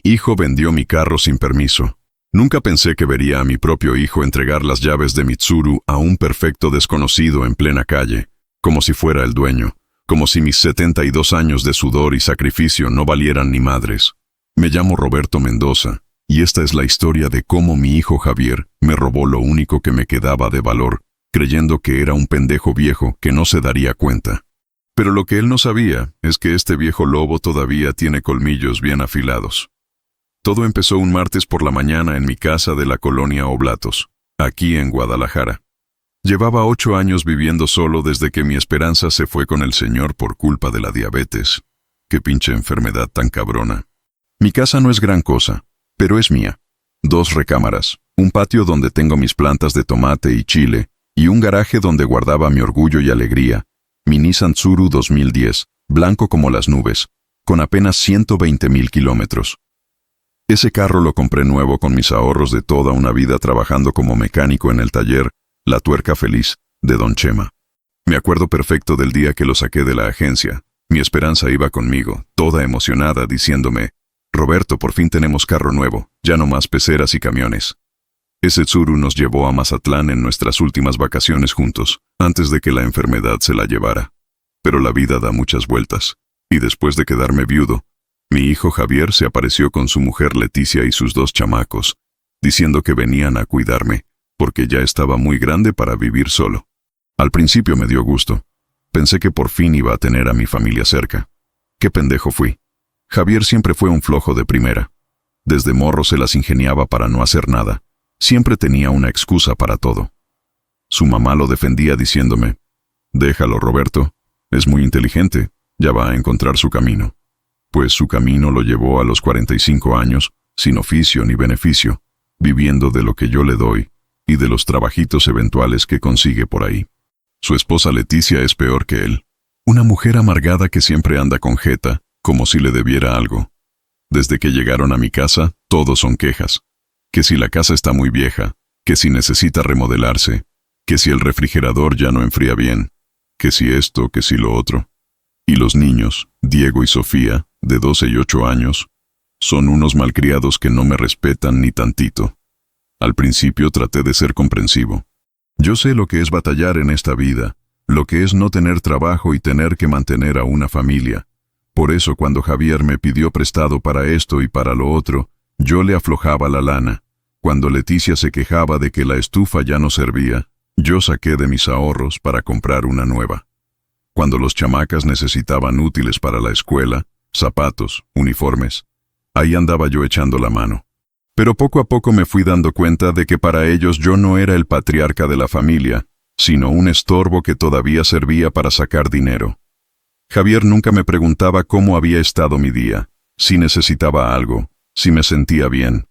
hijo vendió mi carro sin permiso. Nunca pensé que vería a mi propio hijo entregar las llaves de Mitsuru a un perfecto desconocido en plena calle, como si fuera el dueño, como si mis 72 años de sudor y sacrificio no valieran ni madres. Me llamo Roberto Mendoza, y esta es la historia de cómo mi hijo Javier me robó lo único que me quedaba de valor, creyendo que era un pendejo viejo que no se daría cuenta. Pero lo que él no sabía es que este viejo lobo todavía tiene colmillos bien afilados. Todo empezó un martes por la mañana en mi casa de la colonia Oblatos, aquí en Guadalajara. Llevaba 8 años viviendo solo desde que mi esperanza se fue con el señor por culpa de la diabetes. Qué pinche enfermedad tan cabrona. Mi casa no es gran cosa, pero es mía. 2 recámaras, un patio donde tengo mis plantas de tomate y chile, y un garaje donde guardaba mi orgullo y alegría, mi Nissan Tsuru 2010, blanco como las nubes, con apenas 120,000 kilómetros. Ese carro lo compré nuevo con mis ahorros de toda una vida trabajando como mecánico en el taller La Tuerca Feliz, de Don Chema. Me acuerdo perfecto del día que lo saqué de la agencia. Mi esperanza iba conmigo, toda emocionada, diciéndome: Roberto, por fin tenemos carro nuevo, ya no más peceras y camiones. Ese Tsuru nos llevó a Mazatlán en nuestras últimas vacaciones juntos, antes de que la enfermedad se la llevara. Pero la vida da muchas vueltas, y después de quedarme viudo, mi hijo Javier se apareció con su mujer Leticia y sus 2 chamacos, diciendo que venían a cuidarme, porque ya estaba muy grande para vivir solo. Al principio me dio gusto. Pensé que por fin iba a tener a mi familia cerca. Qué pendejo fui. Javier siempre fue un flojo de primera. Desde morro se las ingeniaba para no hacer nada. Siempre tenía una excusa para todo. Su mamá lo defendía diciéndome: déjalo, Roberto, es muy inteligente, ya va a encontrar su camino. Pues su camino lo llevó a los 45 años, sin oficio ni beneficio, viviendo de lo que yo le doy y de los trabajitos eventuales que consigue por ahí. Su esposa Leticia es peor que él. Una mujer amargada que siempre anda con jeta, como si le debiera algo. Desde que llegaron a mi casa, todos son quejas. Que si la casa está muy vieja, que si necesita remodelarse, que si el refrigerador ya no enfría bien, que si esto, que si lo otro. Y los niños, Diego y Sofía, de 12 y 8 años, son unos malcriados que no me respetan ni tantito. Al principio traté de ser comprensivo. Yo sé lo que es batallar en esta vida, lo que es no tener trabajo y tener que mantener a una familia. Por eso cuando Javier me pidió prestado para esto y para lo otro, yo le aflojaba la lana. Cuando Leticia se quejaba de que la estufa ya no servía, yo saqué de mis ahorros para comprar una nueva. Cuando los chamacas necesitaban útiles para la escuela, zapatos, uniformes, ahí andaba yo echando la mano. Pero poco a poco me fui dando cuenta de que para ellos yo no era el patriarca de la familia, sino un estorbo que todavía servía para sacar dinero. Javier nunca me preguntaba cómo había estado mi día, si necesitaba algo, si me sentía bien.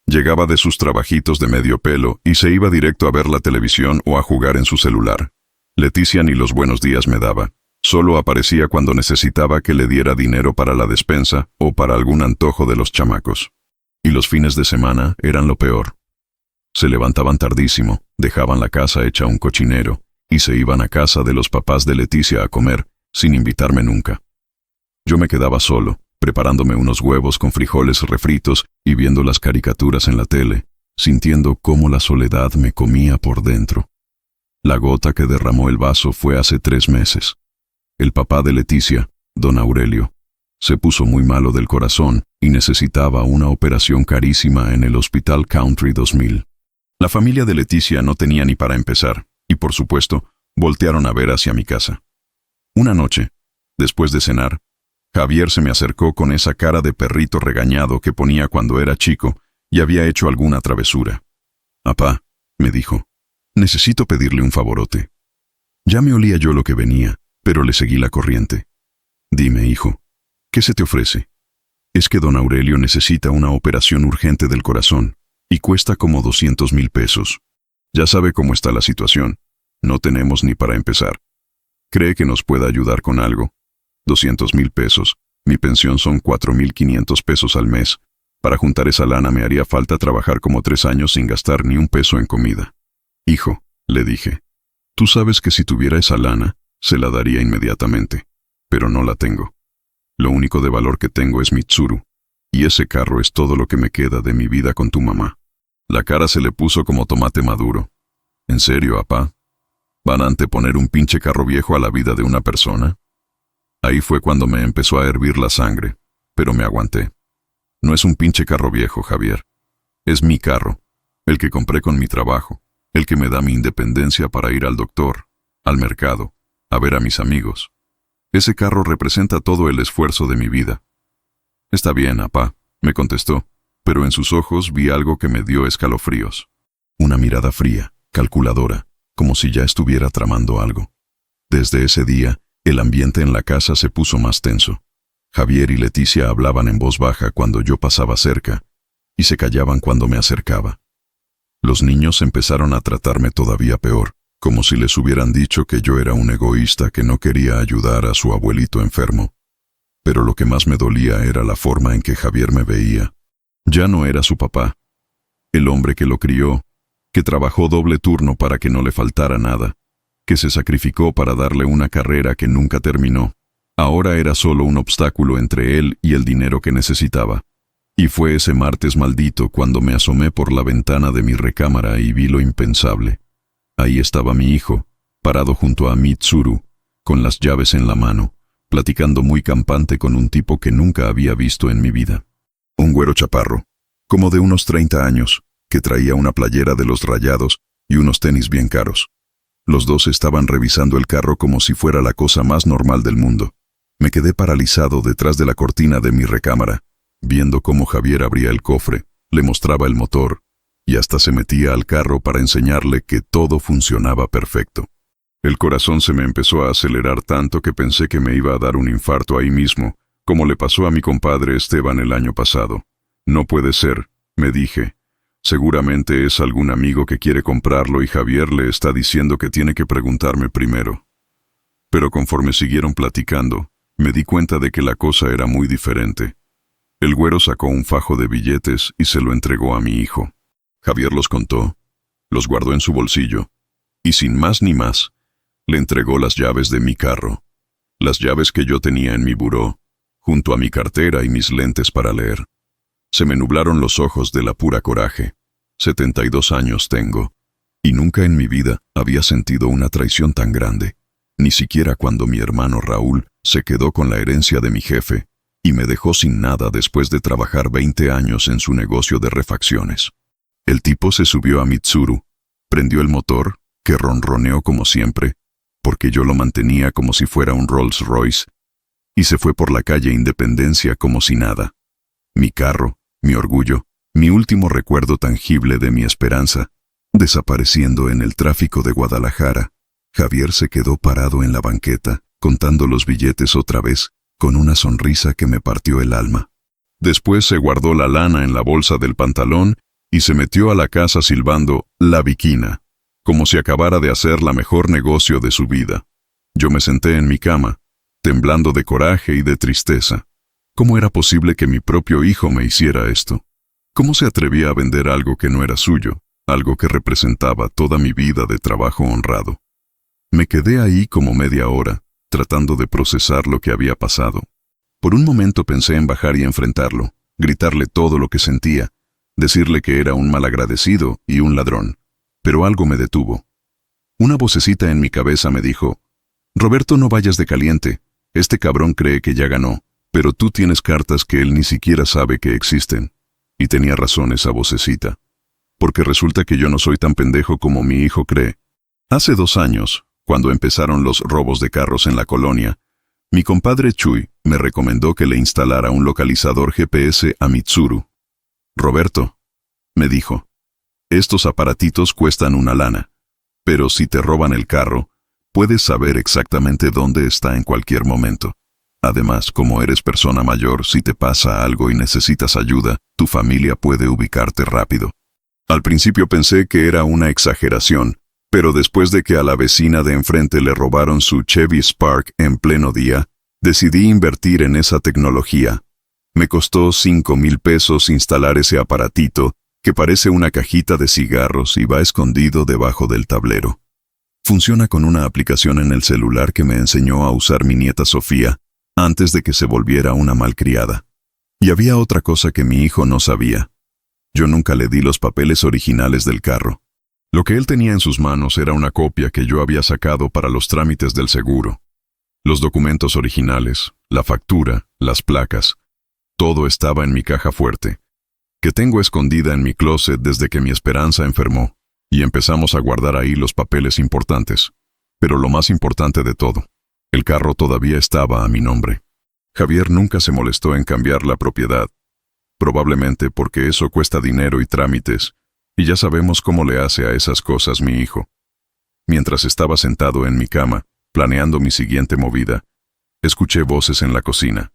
Llegaba de sus trabajitos de medio pelo y se iba directo a ver la televisión o a jugar en su celular. Leticia ni los buenos días me daba. Solo aparecía cuando necesitaba que le diera dinero para la despensa o para algún antojo de los chamacos. Y los fines de semana eran lo peor. Se levantaban tardísimo, dejaban la casa hecha un cochinero y se iban a casa de los papás de Leticia a comer, sin invitarme nunca. Yo me quedaba solo, preparándome unos huevos con frijoles refritos y viendo las caricaturas en la tele, sintiendo cómo la soledad me comía por dentro. La gota que derramó el vaso fue hace 3 meses. El papá de Leticia, don Aurelio, se puso muy malo del corazón y necesitaba una operación carísima en el Hospital Country 2000. La familia de Leticia no tenía ni para empezar, y por supuesto, voltearon a ver hacia mi casa. Una noche, después de cenar, Javier se me acercó con esa cara de perrito regañado que ponía cuando era chico y había hecho alguna travesura. «Apá», me dijo, «necesito pedirle un favorote». Ya me olía yo lo que venía, pero le seguí la corriente. «Dime, hijo, ¿qué se te ofrece?» «Es que don Aurelio necesita una operación urgente del corazón y cuesta como 200,000 pesos. Ya sabe cómo está la situación. No tenemos ni para empezar. ¿Cree que nos pueda ayudar con algo? 200,000 pesos. Mi pensión son 4,500 pesos al mes. Para juntar esa lana me haría falta trabajar como 3 años sin gastar ni un peso en comida». «Hijo», le dije, «tú sabes que si tuviera esa lana, se la daría inmediatamente, pero no la tengo. Lo único de valor que tengo es mi Tsuru. Y ese carro es todo lo que me queda de mi vida con tu mamá. La cara se le puso como tomate maduro. ¿En serio, apá? ¿Van a anteponer un pinche carro viejo a la vida de una persona? Ahí fue cuando me empezó a hervir la sangre, pero me aguanté. No es un pinche carro viejo, Javier. Es mi carro, el que compré con mi trabajo, el que me da mi independencia para ir al doctor, al mercado, a ver a mis amigos. Ese carro representa todo el esfuerzo de mi vida. Está bien, apá, me contestó, pero en sus ojos vi algo que me dio escalofríos. Una mirada fría, calculadora, como si ya estuviera tramando algo. Desde ese día, el ambiente en la casa se puso más tenso. Javier y Leticia hablaban en voz baja cuando yo pasaba cerca, y se callaban cuando me acercaba. Los niños empezaron a tratarme todavía peor, como si les hubieran dicho que yo era un egoísta que no quería ayudar a su abuelito enfermo. Pero lo que más me dolía era la forma en que Javier me veía. Ya no era su papá, el hombre que lo crió, que trabajó doble turno para que no le faltara nada, que se sacrificó para darle una carrera que nunca terminó. Ahora era solo un obstáculo entre él y el dinero que necesitaba. Y fue ese martes maldito cuando me asomé por la ventana de mi recámara y vi lo impensable. Ahí estaba mi hijo, parado junto a Mitsuru, con las llaves en la mano, platicando muy campante con un tipo que nunca había visto en mi vida. Un güero chaparro, como de unos 30 años, que traía una playera de los Rayados y unos tenis bien caros. Los dos estaban revisando el carro como si fuera la cosa más normal del mundo. Me quedé paralizado detrás de la cortina de mi recámara, viendo cómo Javier abría el cofre, le mostraba el motor, y hasta se metía al carro para enseñarle que todo funcionaba perfecto. El corazón se me empezó a acelerar tanto que pensé que me iba a dar un infarto ahí mismo, como le pasó a mi compadre Esteban el año pasado. No puede ser, me dije. Seguramente es algún amigo que quiere comprarlo y Javier le está diciendo que tiene que preguntarme primero. Pero conforme siguieron platicando, me di cuenta de que la cosa era muy diferente. El güero sacó un fajo de billetes y se lo entregó a mi hijo. Javier los contó, los guardó en su bolsillo, y sin más ni más, le entregó las llaves de mi carro, las llaves que yo tenía en mi buró, junto a mi cartera y mis lentes para leer. Se me nublaron los ojos de la pura coraje. 72 años tengo, y nunca en mi vida había sentido una traición tan grande, ni siquiera cuando mi hermano Raúl se quedó con la herencia de mi jefe y me dejó sin nada después de trabajar 20 años en su negocio de refacciones. El tipo se subió a Mitsuru, prendió el motor, que ronroneó como siempre, porque yo lo mantenía como si fuera un Rolls Royce, y se fue por la calle Independencia como si nada. Mi carro, mi orgullo, mi último recuerdo tangible de mi esperanza, desapareciendo en el tráfico de Guadalajara. Javier se quedó parado en la banqueta, contando los billetes otra vez, con una sonrisa que me partió el alma. Después se guardó la lana en la bolsa del pantalón y se metió a la casa silbando «La Viquina», como si acabara de hacer la mejor negocio de su vida. Yo me senté en mi cama, temblando de coraje y de tristeza. ¿Cómo era posible que mi propio hijo me hiciera esto? ¿Cómo se atrevía a vender algo que no era suyo, algo que representaba toda mi vida de trabajo honrado? Me quedé ahí como media hora, tratando de procesar lo que había pasado. Por un momento pensé en bajar y enfrentarlo, gritarle todo lo que sentía, decirle que era un malagradecido y un ladrón. Pero algo me detuvo. Una vocecita en mi cabeza me dijo: «Roberto, no vayas de caliente. Este cabrón cree que ya ganó, pero tú tienes cartas que él ni siquiera sabe que existen». Y tenía razón esa vocecita. Porque resulta que yo no soy tan pendejo como mi hijo cree. Hace 2 años, cuando empezaron los robos de carros en la colonia, mi compadre Chuy me recomendó que le instalara un localizador GPS a Mitsuru. «Roberto», me dijo, «estos aparatitos cuestan una lana, pero si te roban el carro, puedes saber exactamente dónde está en cualquier momento. Además, como eres persona mayor, si te pasa algo y necesitas ayuda, tu familia puede ubicarte rápido». Al principio pensé que era una exageración, pero después de que a la vecina de enfrente le robaron su Chevy Spark en pleno día, decidí invertir en esa tecnología. Me costó 5,000 pesos instalar ese aparatito, que parece una cajita de cigarros y va escondido debajo del tablero. Funciona con una aplicación en el celular que me enseñó a usar mi nieta Sofía, antes de que se volviera una malcriada. Y había otra cosa que mi hijo no sabía. Yo nunca le di los papeles originales del carro. Lo que él tenía en sus manos era una copia que yo había sacado para los trámites del seguro. Los documentos originales, la factura, las placas, todo estaba en mi caja fuerte, que tengo escondida en mi closet desde que mi Esperanza enfermó, y empezamos a guardar ahí los papeles importantes. Pero lo más importante de todo, el carro todavía estaba a mi nombre. Javier nunca se molestó en cambiar la propiedad, probablemente porque eso cuesta dinero y trámites, y ya sabemos cómo le hace a esas cosas mi hijo. Mientras estaba sentado en mi cama, planeando mi siguiente movida, escuché voces en la cocina.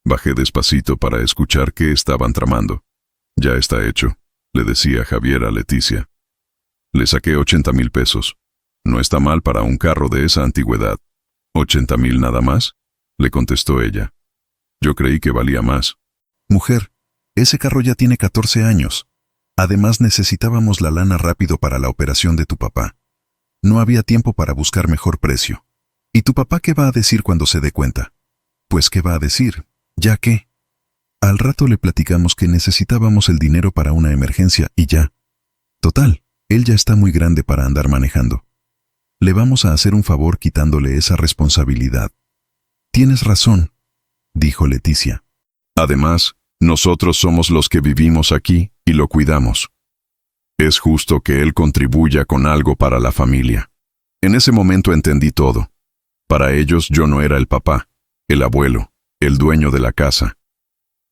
Bajé despacito para escuchar qué estaban tramando. Ya está hecho, le decía Javier a Leticia. Le saqué 80,000 pesos. No está mal para un carro de esa antigüedad. ¿80,000 nada más?, le contestó ella. Yo creí que valía más. Mujer, ese carro ya tiene 14 años. Además necesitábamos la lana rápido para la operación de tu papá. No había tiempo para buscar mejor precio. ¿Y tu papá qué va a decir cuando se dé cuenta? Pues ¿qué va a decir? ¿Ya qué? Al rato le platicamos que necesitábamos el dinero para una emergencia y ya. Total, él ya está muy grande para andar manejando. Le vamos a hacer un favor quitándole esa responsabilidad. Tienes razón, dijo Leticia. Además, nosotros somos los que vivimos aquí y lo cuidamos. Es justo que él contribuya con algo para la familia. En ese momento entendí todo. Para ellos yo no era el papá, el abuelo, el dueño de la casa.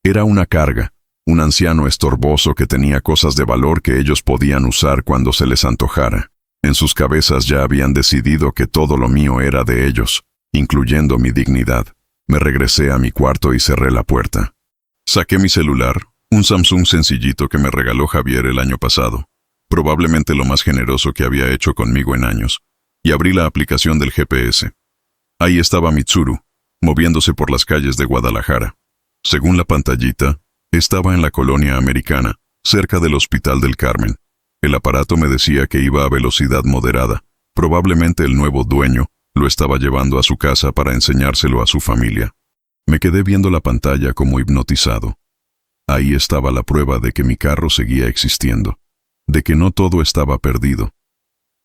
Era una carga, un anciano estorboso que tenía cosas de valor que ellos podían usar cuando se les antojara. En sus cabezas ya habían decidido que todo lo mío era de ellos, incluyendo mi dignidad. Me regresé a mi cuarto y cerré la puerta. Saqué mi celular, un Samsung sencillito que me regaló Javier el año pasado, probablemente lo más generoso que había hecho conmigo en años, y abrí la aplicación del GPS. Ahí estaba Mitsuru, moviéndose por las calles de Guadalajara. Según la pantallita, estaba en la colonia americana, cerca del Hospital del Carmen. El aparato me decía que iba a velocidad moderada. Probablemente el nuevo dueño lo estaba llevando a su casa para enseñárselo a su familia. Me quedé viendo la pantalla como hipnotizado. Ahí estaba la prueba de que mi carro seguía existiendo, de que no todo estaba perdido.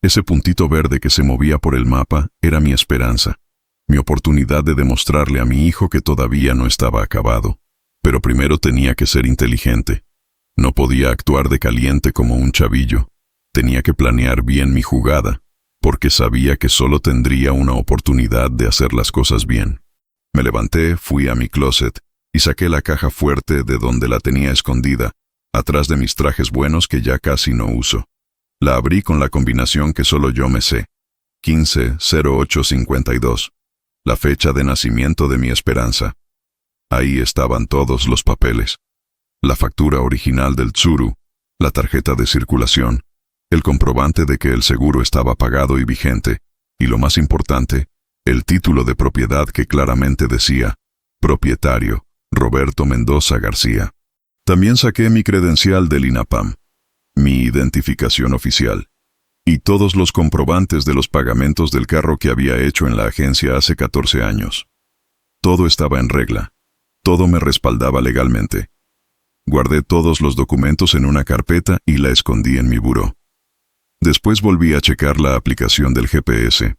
Ese puntito verde que se movía por el mapa era mi esperanza, mi oportunidad de demostrarle a mi hijo que todavía no estaba acabado. Pero primero tenía que ser inteligente. No podía actuar de caliente como un chavillo. Tenía que planear bien mi jugada, porque sabía que solo tendría una oportunidad de hacer las cosas bien. Me levanté, fui a mi closet y saqué la caja fuerte de donde la tenía escondida, atrás de mis trajes buenos que ya casi no uso. La abrí con la combinación que solo yo me sé, 150852, la fecha de nacimiento de mi Esperanza. Ahí estaban todos los papeles. La factura original del Tsuru, la tarjeta de circulación, el comprobante de que el seguro estaba pagado y vigente, y lo más importante, el título de propiedad que claramente decía, propietario, Roberto Mendoza García. También saqué mi credencial del INAPAM, mi identificación oficial, y todos los comprobantes de los pagamentos del carro que había hecho en la agencia hace 14 años. Todo estaba en regla, todo me respaldaba legalmente. Guardé todos los documentos en una carpeta y la escondí en mi buró. Después volví a checar la aplicación del GPS.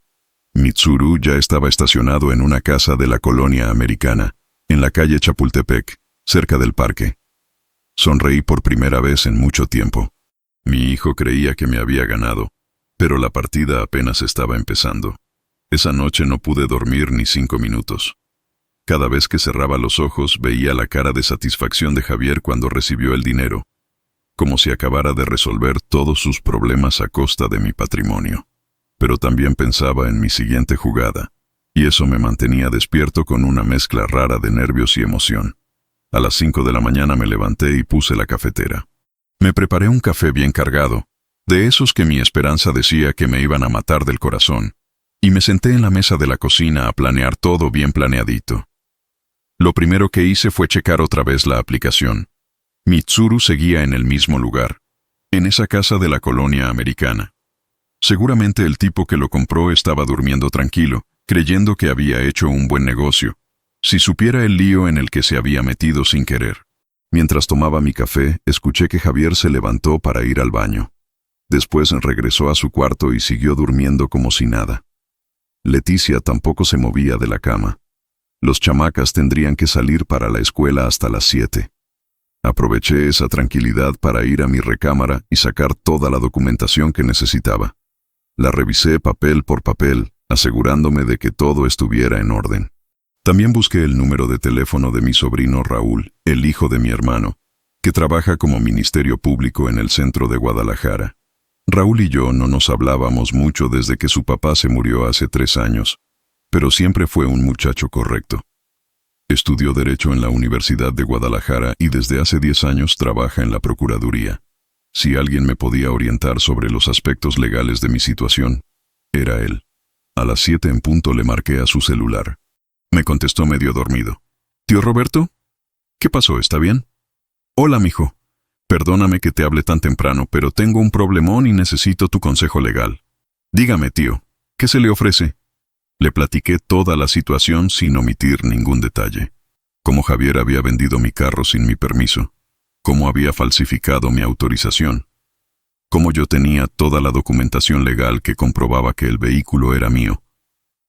Mitsuru ya estaba estacionado en una casa de la colonia americana, en la calle Chapultepec, cerca del parque. Sonreí por primera vez en mucho tiempo. Mi hijo creía que me había ganado, pero la partida apenas estaba empezando. Esa noche no pude dormir ni 5 minutos. Cada vez que cerraba los ojos veía la cara de satisfacción de Javier cuando recibió el dinero, como si acabara de resolver todos sus problemas a costa de mi patrimonio. Pero también pensaba en mi siguiente jugada, y eso me mantenía despierto con una mezcla rara de nervios y emoción. A las 5 de la mañana me levanté y puse la cafetera. Me preparé un café bien cargado, de esos que mi Esperanza decía que me iban a matar del corazón, y me senté en la mesa de la cocina a planear todo bien planeadito. Lo primero que hice fue checar otra vez la aplicación. Mitsuru seguía en el mismo lugar, en esa casa de la colonia americana. Seguramente el tipo que lo compró estaba durmiendo tranquilo, creyendo que había hecho un buen negocio. Si supiera el lío en el que se había metido sin querer. Mientras tomaba mi café, escuché que Javier se levantó para ir al baño. Después regresó a su cuarto y siguió durmiendo como si nada. Leticia tampoco se movía de la cama. Los chamacas tendrían que salir para la escuela hasta las 7. Aproveché esa tranquilidad para ir a mi recámara y sacar toda la documentación que necesitaba. La revisé papel por papel, asegurándome de que todo estuviera en orden. También busqué el número de teléfono de mi sobrino Raúl, el hijo de mi hermano, que trabaja como ministerio público en el centro de Guadalajara. Raúl y yo no nos hablábamos mucho desde que su papá se murió hace 3 años, pero siempre fue un muchacho correcto. Estudió Derecho en la Universidad de Guadalajara y desde hace 10 años trabaja en la Procuraduría. Si alguien me podía orientar sobre los aspectos legales de mi situación, era él. A las 7 en punto le marqué a su celular. Me contestó medio dormido. «¿Tío Roberto? ¿Qué pasó? ¿Está bien?» «Hola, mijo. Perdóname que te hable tan temprano, pero tengo un problemón y necesito tu consejo legal». «Dígame, tío, ¿qué se le ofrece?» Le platiqué toda la situación sin omitir ningún detalle. Cómo Javier había vendido mi carro sin mi permiso. Cómo había falsificado mi autorización. Cómo yo tenía toda la documentación legal que comprobaba que el vehículo era mío.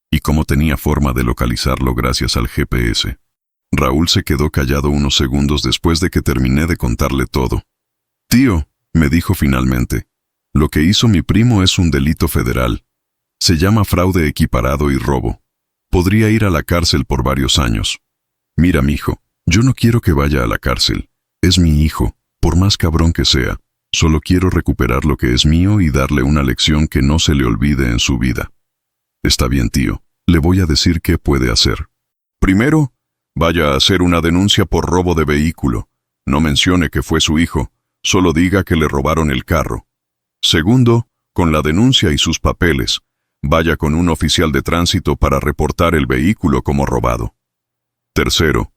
Y cómo tenía forma de localizarlo gracias al GPS. Raúl se quedó callado unos segundos después de que terminé de contarle todo. «Tío», me dijo finalmente, «lo que hizo mi primo es un delito federal. Se llama fraude equiparado y robo. Podría ir a la cárcel por varios años. Mira, mijo, yo no quiero que vaya a la cárcel. Es mi hijo, por más cabrón que sea. Solo quiero recuperar lo que es mío y darle una lección que no se le olvide en su vida». «Está bien, tío. Le voy a decir qué puede hacer. Primero, vaya a hacer una denuncia por robo de vehículo. No mencione que fue su hijo, solo diga que le robaron el carro. Segundo, con la denuncia y sus papeles, vaya con un oficial de tránsito para reportar el vehículo como robado. Tercero,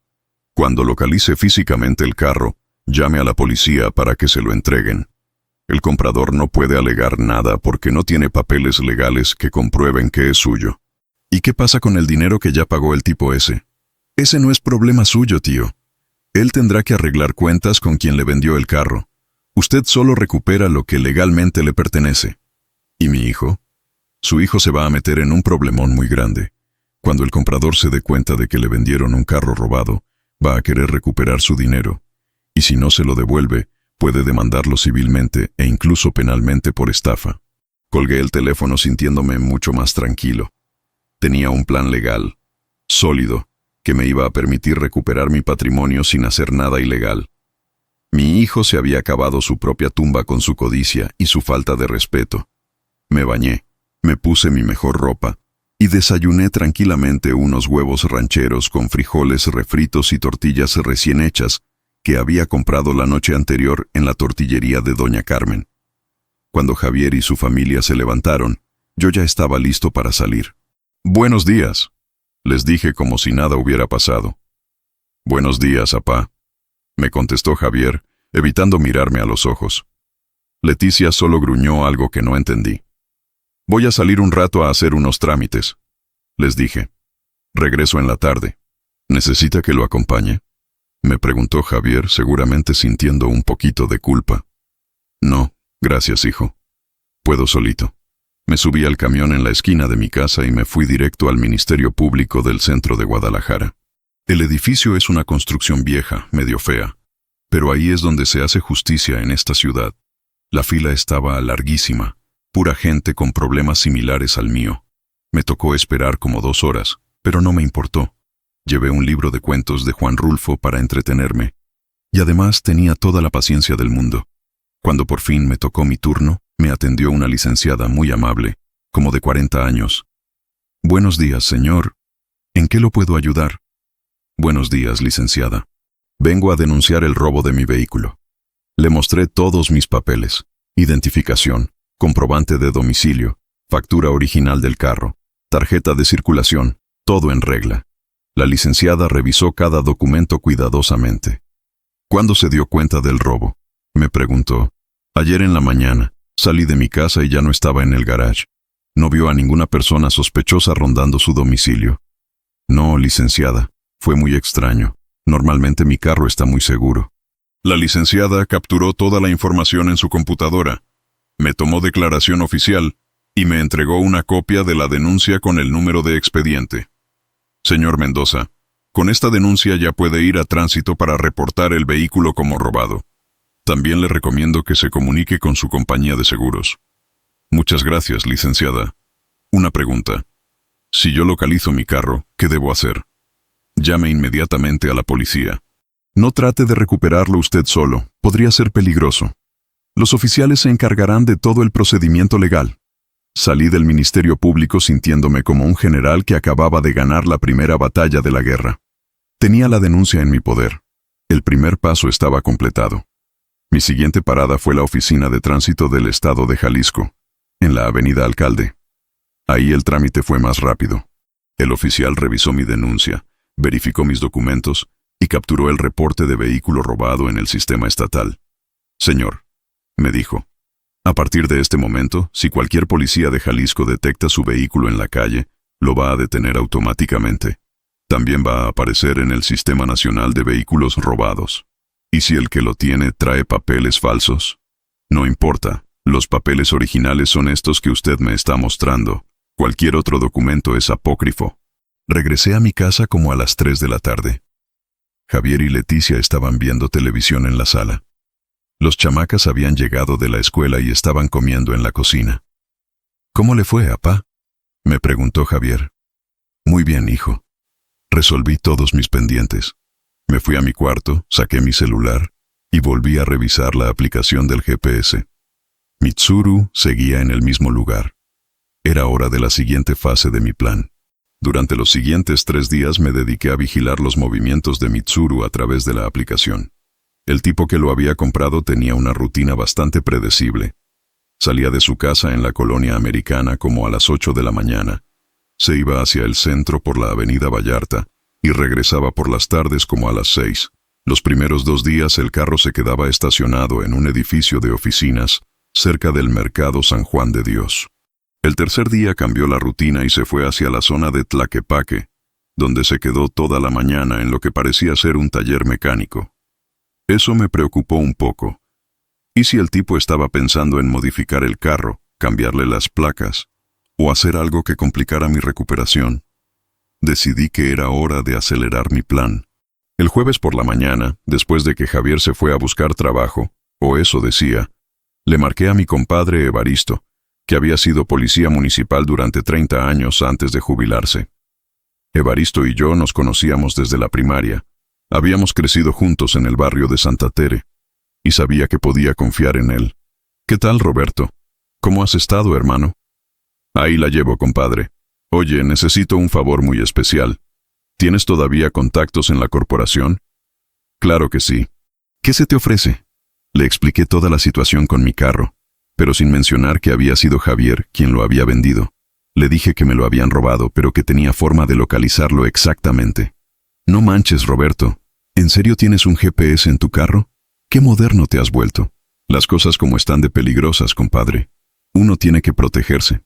cuando localice físicamente el carro, llame a la policía para que se lo entreguen. El comprador no puede alegar nada porque no tiene papeles legales que comprueben que es suyo». «¿Y qué pasa con el dinero que ya pagó el tipo ese?» «Ese no es problema suyo, tío. Él tendrá que arreglar cuentas con quien le vendió el carro. Usted solo recupera lo que legalmente le pertenece». «¿Y mi hijo?» «Su hijo se va a meter en un problemón muy grande. Cuando el comprador se dé cuenta de que le vendieron un carro robado, va a querer recuperar su dinero. Y si no se lo devuelve, puede demandarlo civilmente e incluso penalmente por estafa». Colgué el teléfono sintiéndome mucho más tranquilo. Tenía un plan legal, sólido, que me iba a permitir recuperar mi patrimonio sin hacer nada ilegal. Mi hijo se había cavado su propia tumba con su codicia y su falta de respeto. Me bañé, me puse mi mejor ropa y desayuné tranquilamente unos huevos rancheros con frijoles refritos y tortillas recién hechas que había comprado la noche anterior en la tortillería de Doña Carmen. Cuando Javier y su familia se levantaron, yo ya estaba listo para salir. «Buenos días», les dije como si nada hubiera pasado. «Buenos días, apá», me contestó Javier, evitando mirarme a los ojos. Leticia solo gruñó algo que no entendí. «Voy a salir un rato a hacer unos trámites», les dije. «Regreso en la tarde. ¿Necesita que lo acompañe?», me preguntó Javier, seguramente sintiendo un poquito de culpa. «No, gracias, hijo. Puedo solito». Me subí al camión en la esquina de mi casa y me fui directo al Ministerio Público del centro de Guadalajara. El edificio es una construcción vieja, medio fea, pero ahí es donde se hace justicia en esta ciudad. La fila estaba larguísima, pura gente con problemas similares al mío. Me tocó esperar como 2 horas, pero no me importó. Llevé un libro de cuentos de Juan Rulfo para entretenerme, y además tenía toda la paciencia del mundo. Cuando por fin me tocó mi turno, me atendió una licenciada muy amable, como de 40 años. «Buenos días, señor. ¿En qué lo puedo ayudar?» «Buenos días, licenciada. Vengo a denunciar el robo de mi vehículo». Le mostré todos mis papeles: identificación, comprobante de domicilio, factura original del carro, tarjeta de circulación, todo en regla. La licenciada revisó cada documento cuidadosamente. «¿Cuándo se dio cuenta del robo?», me preguntó. «Ayer en la mañana. Salí de mi casa y ya no estaba en el garage. ¿No vio a ninguna persona sospechosa rondando su domicilio?» «No, licenciada. Fue muy extraño. Normalmente mi carro está muy seguro. La licenciada capturó toda la información en su computadora, me tomó declaración oficial y me entregó una copia de la denuncia con el número de expediente. Señor Mendoza, con esta denuncia ya puede ir a tránsito para reportar el vehículo como robado. También le recomiendo que se comunique con su compañía de seguros. Muchas gracias, licenciada. Una pregunta. Si yo localizo mi carro, ¿qué debo hacer? Llame inmediatamente a la policía. No trate de recuperarlo usted solo, podría ser peligroso. Los oficiales se encargarán de todo el procedimiento legal. Salí del Ministerio Público sintiéndome como un general que acababa de ganar la primera batalla de la guerra. Tenía la denuncia en mi poder. El primer paso estaba completado. Mi siguiente parada fue la Oficina de Tránsito del Estado de Jalisco, en la Avenida Alcalde. Ahí el trámite fue más rápido. El oficial revisó mi denuncia, verificó mis documentos y capturó el reporte de vehículo robado en el sistema estatal. Señor, me dijo, a partir de este momento, si cualquier policía de Jalisco detecta su vehículo en la calle, lo va a detener automáticamente. También va a aparecer en el Sistema Nacional de Vehículos Robados. ¿Y si el que lo tiene trae papeles falsos? No importa, los papeles originales son estos que usted me está mostrando. Cualquier otro documento es apócrifo. Regresé a mi casa como a las 3 de la tarde. Javier y Leticia estaban viendo televisión en la sala. Los chamacas habían llegado de la escuela y estaban comiendo en la cocina. ¿Cómo le fue, apá?, me preguntó Javier. Muy bien, hijo. Resolví todos mis pendientes. Me fui a mi cuarto, saqué mi celular y volví a revisar la aplicación del GPS. Mitsuru seguía en el mismo lugar. Era hora de la siguiente fase de mi plan. Durante los siguientes 3 días me dediqué a vigilar los movimientos de Mitsuru a través de la aplicación. El tipo que lo había comprado tenía una rutina bastante predecible. Salía de su casa en la colonia americana como a las 8 de la mañana. Se iba hacia el centro por la avenida Vallarta y regresaba por las tardes como a las 6. Los primeros 2 días el carro se quedaba estacionado en un edificio de oficinas cerca del Mercado San Juan de Dios. El tercer día cambió la rutina y se fue hacia la zona de Tlaquepaque, donde se quedó toda la mañana en lo que parecía ser un taller mecánico. Eso me preocupó un poco. ¿Y si el tipo estaba pensando en modificar el carro, cambiarle las placas, o hacer algo que complicara mi recuperación? Decidí que era hora de acelerar mi plan. El jueves por la mañana, después de que Javier se fue a buscar trabajo, o eso decía, le marqué a mi compadre Evaristo, que había sido policía municipal durante 30 años antes de jubilarse. Evaristo y yo nos conocíamos desde la primaria. Habíamos crecido juntos en el barrio de Santa Tere, y sabía que podía confiar en él. ¿Qué tal, Roberto? ¿Cómo has estado, hermano? Ahí la llevo, compadre. Oye, necesito un favor muy especial. ¿Tienes todavía contactos en la corporación? Claro que sí. ¿Qué se te ofrece? Le expliqué toda la situación con mi carro, pero sin mencionar que había sido Javier quien lo había vendido. Le dije que me lo habían robado, pero que tenía forma de localizarlo exactamente. No manches, Roberto. ¿En serio tienes un GPS en tu carro? ¡Qué moderno te has vuelto! Las cosas como están de peligrosas, compadre. Uno tiene que protegerse.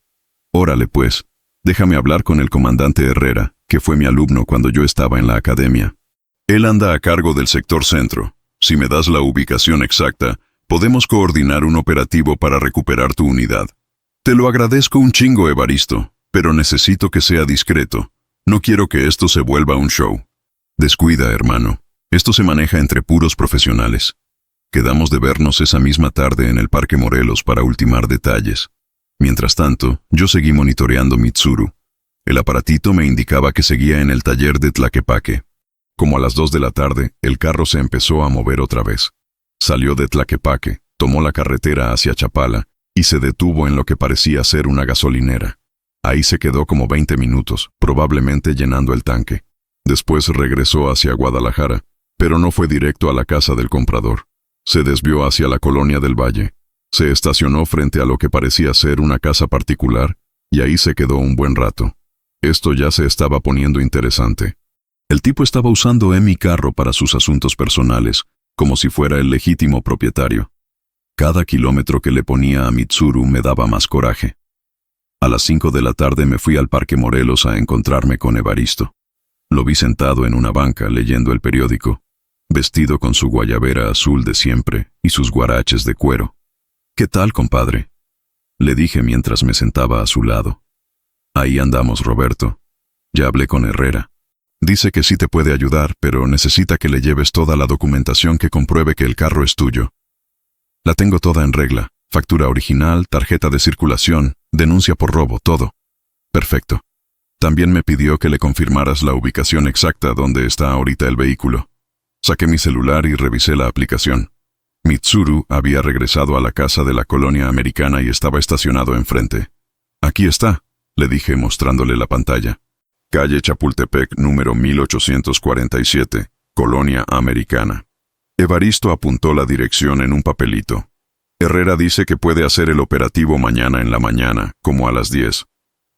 Órale pues, déjame hablar con el comandante Herrera, que fue mi alumno cuando yo estaba en la academia. Él anda a cargo del sector centro. Si me das la ubicación exacta, podemos coordinar un operativo para recuperar tu unidad. Te lo agradezco un chingo, Evaristo, pero necesito que sea discreto. No quiero que esto se vuelva un show. Descuida, hermano. Esto se maneja entre puros profesionales. Quedamos de vernos esa misma tarde en el Parque Morelos para ultimar detalles. Mientras tanto, yo seguí monitoreando Mitsuru. El aparatito me indicaba que seguía en el taller de Tlaquepaque. Como a las 2 de la tarde, el carro se empezó a mover otra vez. Salió de Tlaquepaque, tomó la carretera hacia Chapala y se detuvo en lo que parecía ser una gasolinera. Ahí se quedó como 20 minutos, probablemente llenando el tanque. Después regresó hacia Guadalajara, pero no fue directo a la casa del comprador. Se desvió hacia la colonia del Valle. Se estacionó frente a lo que parecía ser una casa particular, y ahí se quedó un buen rato. Esto ya se estaba poniendo interesante. El tipo estaba usando mi carro para sus asuntos personales, como si fuera el legítimo propietario. Cada kilómetro que le ponía a Mitsuru me daba más coraje. A las 5 de la tarde me fui al Parque Morelos a encontrarme con Evaristo. Lo vi sentado en una banca leyendo el periódico, vestido con su guayabera azul de siempre y sus guaraches de cuero. «¿Qué tal, compadre?», le dije mientras me sentaba a su lado. «Ahí andamos, Roberto. Ya hablé con Herrera. Dice que sí te puede ayudar, pero necesita que le lleves toda la documentación que compruebe que el carro es tuyo». «La tengo toda en regla. Factura original, tarjeta de circulación, denuncia por robo, todo». «Perfecto. También me pidió que le confirmaras la ubicación exacta donde está ahorita el vehículo». Saqué mi celular y revisé la aplicación. Mitsuru había regresado a la casa de la colonia americana y estaba estacionado enfrente. «Aquí está», le dije mostrándole la pantalla. «Calle Chapultepec, número 1847, Colonia Americana». Evaristo apuntó la dirección en un papelito. «Herrera dice que puede hacer el operativo mañana en la mañana, como a las 10.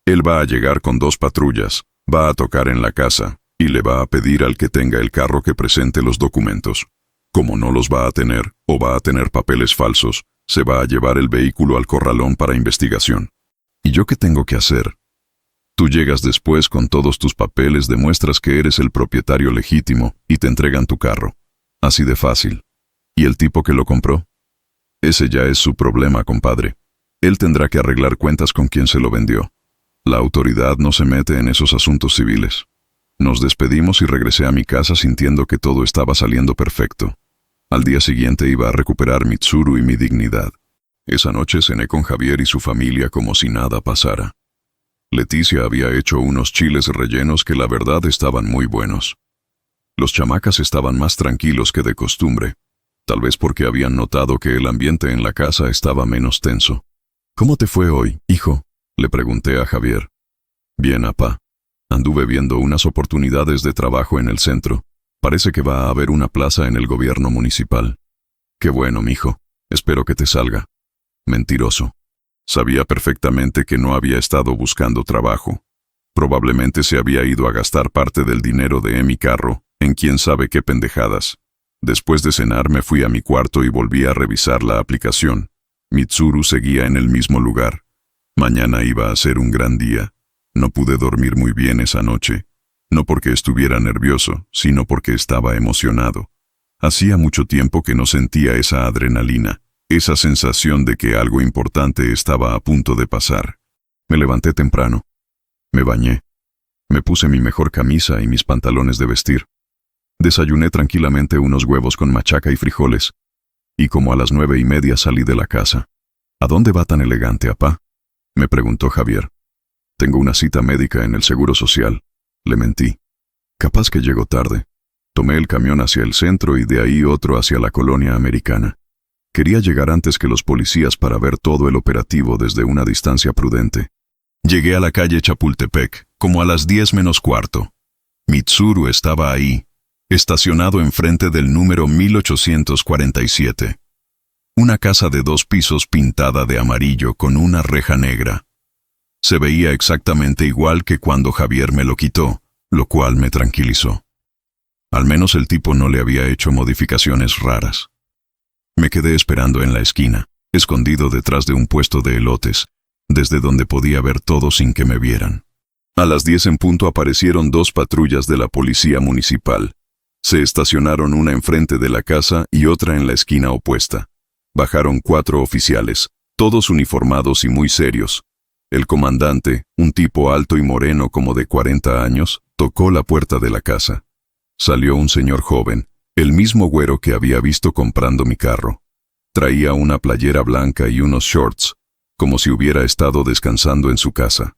Él va a llegar con 2 patrullas, va a tocar en la casa y le va a pedir al que tenga el carro que presente los documentos. Como no los va a tener, o va a tener papeles falsos, se va a llevar el vehículo al corralón para investigación». «¿Y yo qué tengo que hacer?». «Tú llegas después con todos tus papeles, demuestras que eres el propietario legítimo y te entregan tu carro. Así de fácil. ¿Y el tipo que lo compró?». «Ese ya es su problema, compadre. Él tendrá que arreglar cuentas con quien se lo vendió. La autoridad no se mete en esos asuntos civiles». Nos despedimos y regresé a mi casa sintiendo que todo estaba saliendo perfecto. Al día siguiente iba a recuperar Mitsuru y mi dignidad. Esa noche cené con Javier y su familia como si nada pasara. Leticia había hecho unos chiles rellenos que la verdad estaban muy buenos. Los chamacas estaban más tranquilos que de costumbre, tal vez porque habían notado que el ambiente en la casa estaba menos tenso. «¿Cómo te fue hoy, hijo?», le pregunté a Javier. «Bien, apá. Anduve viendo unas oportunidades de trabajo en el centro. Parece que va a haber una plaza en el gobierno municipal». «Qué bueno, mijo. Espero que te salga». Mentiroso. Sabía perfectamente que no había estado buscando trabajo. Probablemente se había ido a gastar parte del dinero de mi carro en quién sabe qué pendejadas. Después de cenar me fui a mi cuarto y volví a revisar la aplicación. Mitsuru seguía en el mismo lugar. Mañana iba a ser un gran día. No pude dormir muy bien esa noche, no porque estuviera nervioso, sino porque estaba emocionado. Hacía mucho tiempo que no sentía esa adrenalina, esa sensación de que algo importante estaba a punto de pasar. Me levanté temprano. Me bañé. Me puse mi mejor camisa y mis pantalones de vestir. Desayuné tranquilamente unos huevos con machaca y frijoles, y como a las 9:30 salí de la casa. «¿A dónde va tan elegante, apá?», me preguntó Javier. «Tengo una cita médica en el Seguro Social», le mentí. «Capaz que llego tarde». Tomé el camión hacia el centro y de ahí otro hacia la colonia americana. Quería llegar antes que los policías para ver todo el operativo desde una distancia prudente. Llegué a la calle Chapultepec, como a las 10 menos cuarto. Mitsuru estaba ahí, estacionado enfrente del número 1847. Una casa de 2 pisos pintada de amarillo con una reja negra. Se veía exactamente igual que cuando Javier me lo quitó, lo cual me tranquilizó. Al menos el tipo no le había hecho modificaciones raras. Me quedé esperando en la esquina, escondido detrás de un puesto de elotes, desde donde podía ver todo sin que me vieran. A las 10 en punto aparecieron 2 patrullas de la policía municipal. Se estacionaron una enfrente de la casa y otra en la esquina opuesta. Bajaron 4 oficiales, todos uniformados y muy serios. El comandante, un tipo alto y moreno como de 40 años, tocó la puerta de la casa. Salió un señor joven, el mismo güero que había visto comprando mi carro. Traía una playera blanca y unos shorts, como si hubiera estado descansando en su casa.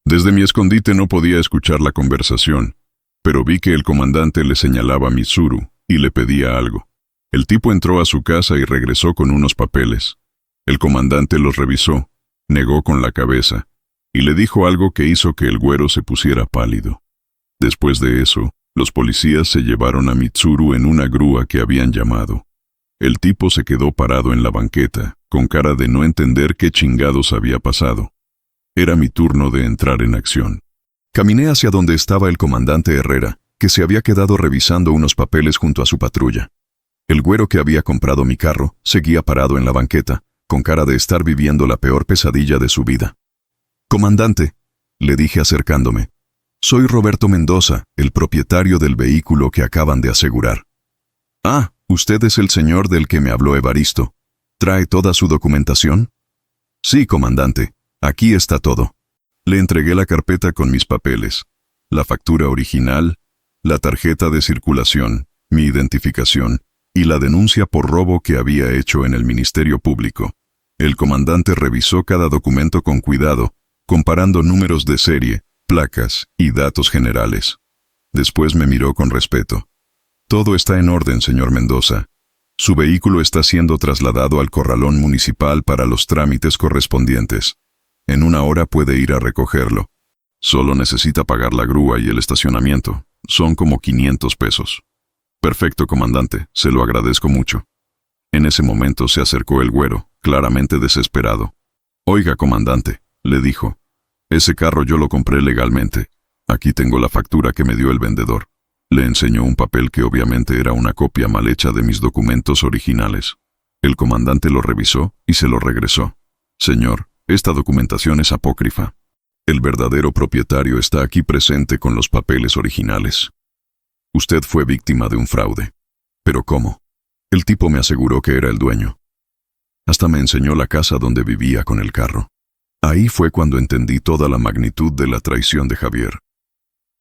Desde mi escondite no podía escuchar la conversación, pero vi que el comandante le señalaba a Mitsuru y le pedía algo. El tipo entró a su casa y regresó con unos papeles. El comandante los revisó, negó con la cabeza, y le dijo algo que hizo que el güero se pusiera pálido. Después de eso, los policías se llevaron a Mitsuru en una grúa que habían llamado. El tipo se quedó parado en la banqueta, con cara de no entender qué chingados había pasado. Era mi turno de entrar en acción. Caminé hacia donde estaba el comandante Herrera, que se había quedado revisando unos papeles junto a su patrulla. El güero que había comprado mi carro seguía parado en la banqueta, con cara de estar viviendo la peor pesadilla de su vida. «Comandante», le dije acercándome, Soy Roberto Mendoza, el propietario del vehículo que acaban de asegurar. Ah, usted es el señor del que me habló Evaristo. ¿Trae toda su documentación? Sí, comandante. Aquí está todo. Le entregué la carpeta con mis papeles, la factura original, la tarjeta de circulación, mi identificación y la denuncia por robo que había hecho en el Ministerio Público. El comandante revisó cada documento con cuidado, comparando números de serie, placas y datos generales. Después me miró con respeto. Todo está en orden, señor Mendoza. Su vehículo está siendo trasladado al corralón municipal para los trámites correspondientes. En 1 hora puede ir a recogerlo. Solo necesita pagar la grúa y el estacionamiento. Son como 500 pesos. Perfecto, comandante. Se lo agradezco mucho. En ese momento se acercó el güero, claramente desesperado. Oiga, comandante, le dijo. Ese carro yo lo compré legalmente. Aquí tengo la factura que me dio el vendedor. Le enseñó un papel que obviamente era una copia mal hecha de mis documentos originales. El comandante lo revisó y se lo regresó. Señor, esta documentación es apócrifa. El verdadero propietario está aquí presente con los papeles originales. Usted fue víctima de un fraude. ¿Pero cómo? El tipo me aseguró que era el dueño. Hasta me enseñó la casa donde vivía con el carro. Ahí fue cuando entendí toda la magnitud de la traición de Javier.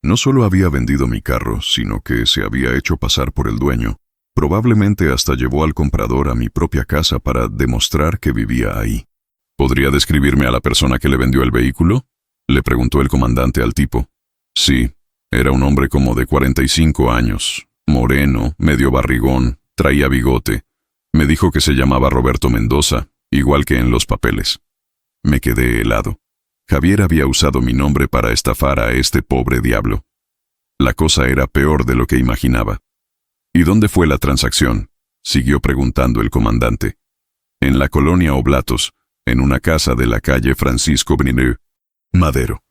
No solo había vendido mi carro, sino que se había hecho pasar por el dueño. Probablemente hasta llevó al comprador a mi propia casa para demostrar que vivía ahí. ¿Podría describirme a la persona que le vendió el vehículo?, le preguntó el comandante al tipo. Sí, era un hombre como de 45 años, moreno, medio barrigón, traía bigote. Me dijo que se llamaba Roberto Mendoza, igual que en los papeles. Me quedé helado. Javier había usado mi nombre para estafar a este pobre diablo. La cosa era peor de lo que imaginaba. ¿Y dónde fue la transacción?, siguió preguntando el comandante. En la colonia Oblatos, en una casa de la calle Francisco Briner, Madero.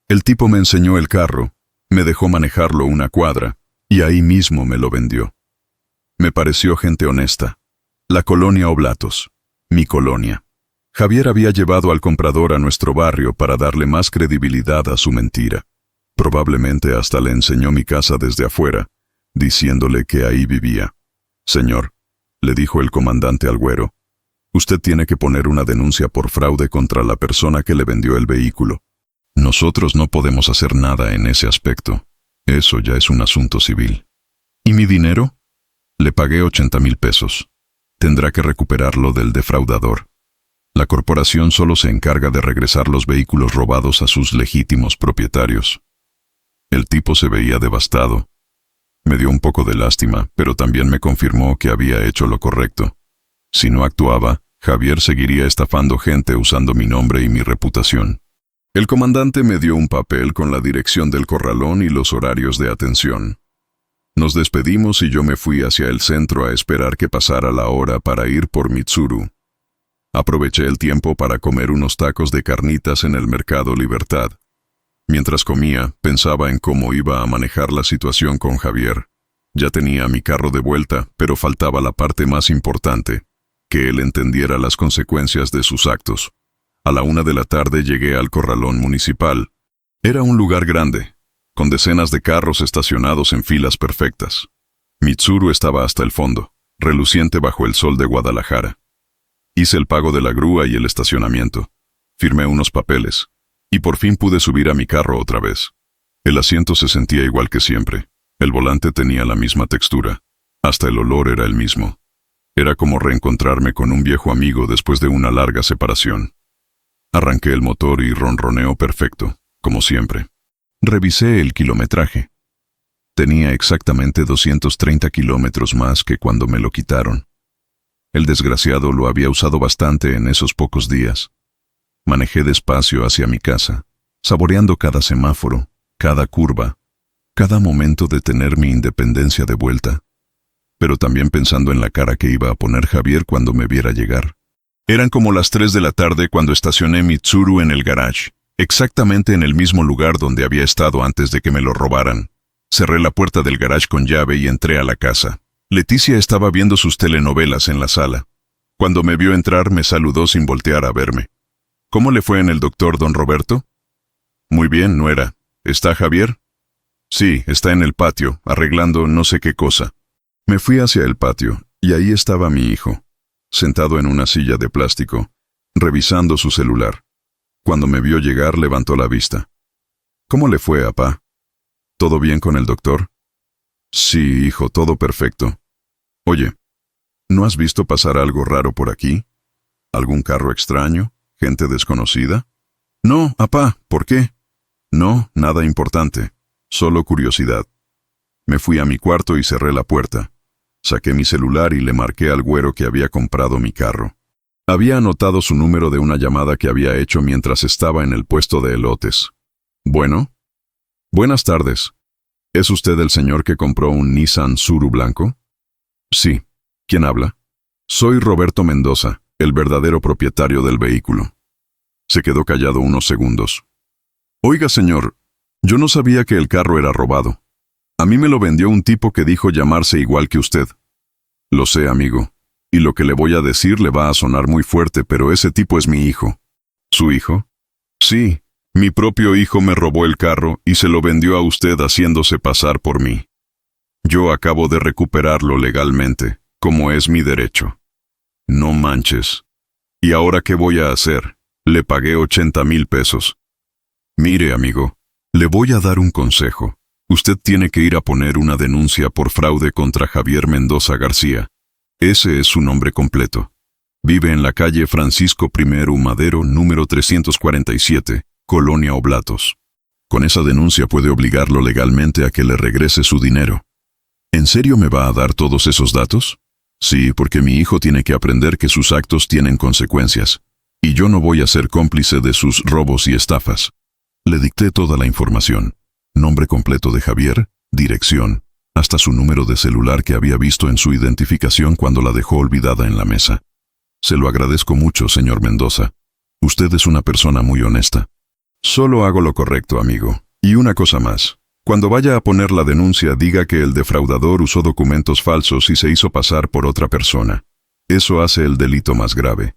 El tipo me enseñó el carro, me dejó manejarlo 1 cuadra, y ahí mismo me lo vendió. Me pareció gente honesta. La colonia Oblatos, mi colonia. Javier había llevado al comprador a nuestro barrio para darle más credibilidad a su mentira. Probablemente hasta le enseñó mi casa desde afuera, diciéndole que ahí vivía. Señor, le dijo el comandante al güero, usted tiene que poner una denuncia por fraude contra la persona que le vendió el vehículo. Nosotros no podemos hacer nada en ese aspecto. Eso ya es un asunto civil. ¿Y mi dinero? Le pagué 80,000 pesos. Tendrá que recuperarlo del defraudador. La corporación solo se encarga de regresar los vehículos robados a sus legítimos propietarios. El tipo se veía devastado. Me dio un poco de lástima, pero también me confirmó que había hecho lo correcto. Si no actuaba, Javier seguiría estafando gente usando mi nombre y mi reputación. El comandante me dio un papel con la dirección del corralón y los horarios de atención. Nos despedimos y yo me fui hacia el centro a esperar que pasara la hora para ir por Mitsuru. Aproveché el tiempo para comer unos tacos de carnitas en el Mercado Libertad. Mientras comía, pensaba en cómo iba a manejar la situación con Javier. Ya tenía mi carro de vuelta, pero faltaba la parte más importante, que él entendiera las consecuencias de sus actos. A la 1 de la tarde llegué al corralón municipal. Era un lugar grande, con decenas de carros estacionados en filas perfectas. Mitsuru estaba hasta el fondo, reluciente bajo el sol de Guadalajara. Hice el pago de la grúa y el estacionamiento. Firmé unos papeles, y por fin pude subir a mi carro otra vez. El asiento se sentía igual que siempre. El volante tenía la misma textura. Hasta el olor era el mismo. Era como reencontrarme con un viejo amigo después de una larga separación. Arranqué el motor y ronroneó perfecto, como siempre. Revisé el kilometraje. Tenía exactamente 230 kilómetros más que cuando me lo quitaron. El desgraciado lo había usado bastante en esos pocos días. Manejé despacio hacia mi casa, saboreando cada semáforo, cada curva, cada momento de tener mi independencia de vuelta, pero también pensando en la cara que iba a poner Javier cuando me viera llegar. Eran como las 3 de la tarde cuando estacioné Mitsuru en el garage, exactamente en el mismo lugar donde había estado antes de que me lo robaran. Cerré la puerta del garage con llave y entré a la casa. Leticia estaba viendo sus telenovelas en la sala. Cuando me vio entrar me saludó sin voltear a verme. ¿Cómo le fue en el doctor, don Roberto? Muy bien, nuera. ¿Está Javier? Sí, está en el patio, arreglando no sé qué cosa. Me fui hacia el patio, y ahí estaba mi hijo, sentado en una silla de plástico, revisando su celular. Cuando me vio llegar, levantó la vista. ¿Cómo le fue, apá? ¿Todo bien con el doctor? Sí, hijo, todo perfecto. Oye, ¿no has visto pasar algo raro por aquí? ¿Algún carro extraño? ¿Gente desconocida? No, apá, ¿por qué? No, nada importante, solo curiosidad. Me fui a mi cuarto y cerré la puerta. Saqué mi celular y le marqué al güero que había comprado mi carro. Había anotado su número de una llamada que había hecho mientras estaba en el puesto de elotes. Bueno. Buenas tardes. ¿Es usted el señor que compró un Nissan Tsuru blanco? Sí. ¿Quién habla? Soy Roberto Mendoza, el verdadero propietario del vehículo. Se quedó callado unos segundos. Oiga, señor, yo no sabía que el carro era robado. A mí me lo vendió un tipo que dijo llamarse igual que usted. Lo sé, amigo, y lo que le voy a decir le va a sonar muy fuerte, pero ese tipo es mi hijo. ¿Su hijo? Sí, mi propio hijo me robó el carro y se lo vendió a usted haciéndose pasar por mí. Yo acabo de recuperarlo legalmente, como es mi derecho. No manches. ¿Y ahora qué voy a hacer? Le pagué 80,000 pesos. Mire, amigo, le voy a dar un consejo. Usted tiene que ir a poner una denuncia por fraude contra Javier Mendoza García. Ese es su nombre completo. Vive en la calle Francisco I. Madero, número 347, Colonia Oblatos. Con esa denuncia puede obligarlo legalmente a que le regrese su dinero. ¿En serio me va a dar todos esos datos? Sí, porque mi hijo tiene que aprender que sus actos tienen consecuencias, y yo no voy a ser cómplice de sus robos y estafas. Le dicté toda la información. Nombre completo de Javier, dirección, hasta su número de celular que había visto en su identificación cuando la dejó olvidada en la mesa. Se lo agradezco mucho, señor Mendoza. Usted es una persona muy honesta. Solo hago lo correcto, amigo. Y una cosa más. Cuando vaya a poner la denuncia, diga que el defraudador usó documentos falsos y se hizo pasar por otra persona. Eso hace el delito más grave.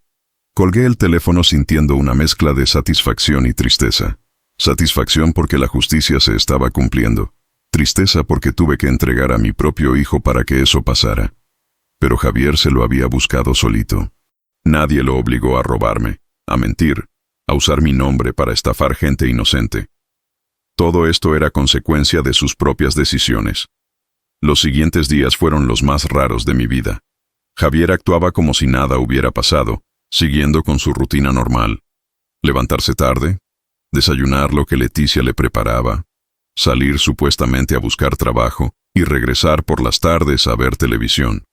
Colgué el teléfono sintiendo una mezcla de satisfacción y tristeza. Satisfacción porque la justicia se estaba cumpliendo. Tristeza porque tuve que entregar a mi propio hijo para que eso pasara. Pero Javier se lo había buscado solito. Nadie lo obligó a robarme, a mentir, a usar mi nombre para estafar gente inocente. Todo esto era consecuencia de sus propias decisiones. Los siguientes días fueron los más raros de mi vida. Javier actuaba como si nada hubiera pasado, siguiendo con su rutina normal. Levantarse tarde, desayunar lo que Leticia le preparaba, salir supuestamente a buscar trabajo y regresar por las tardes a ver televisión.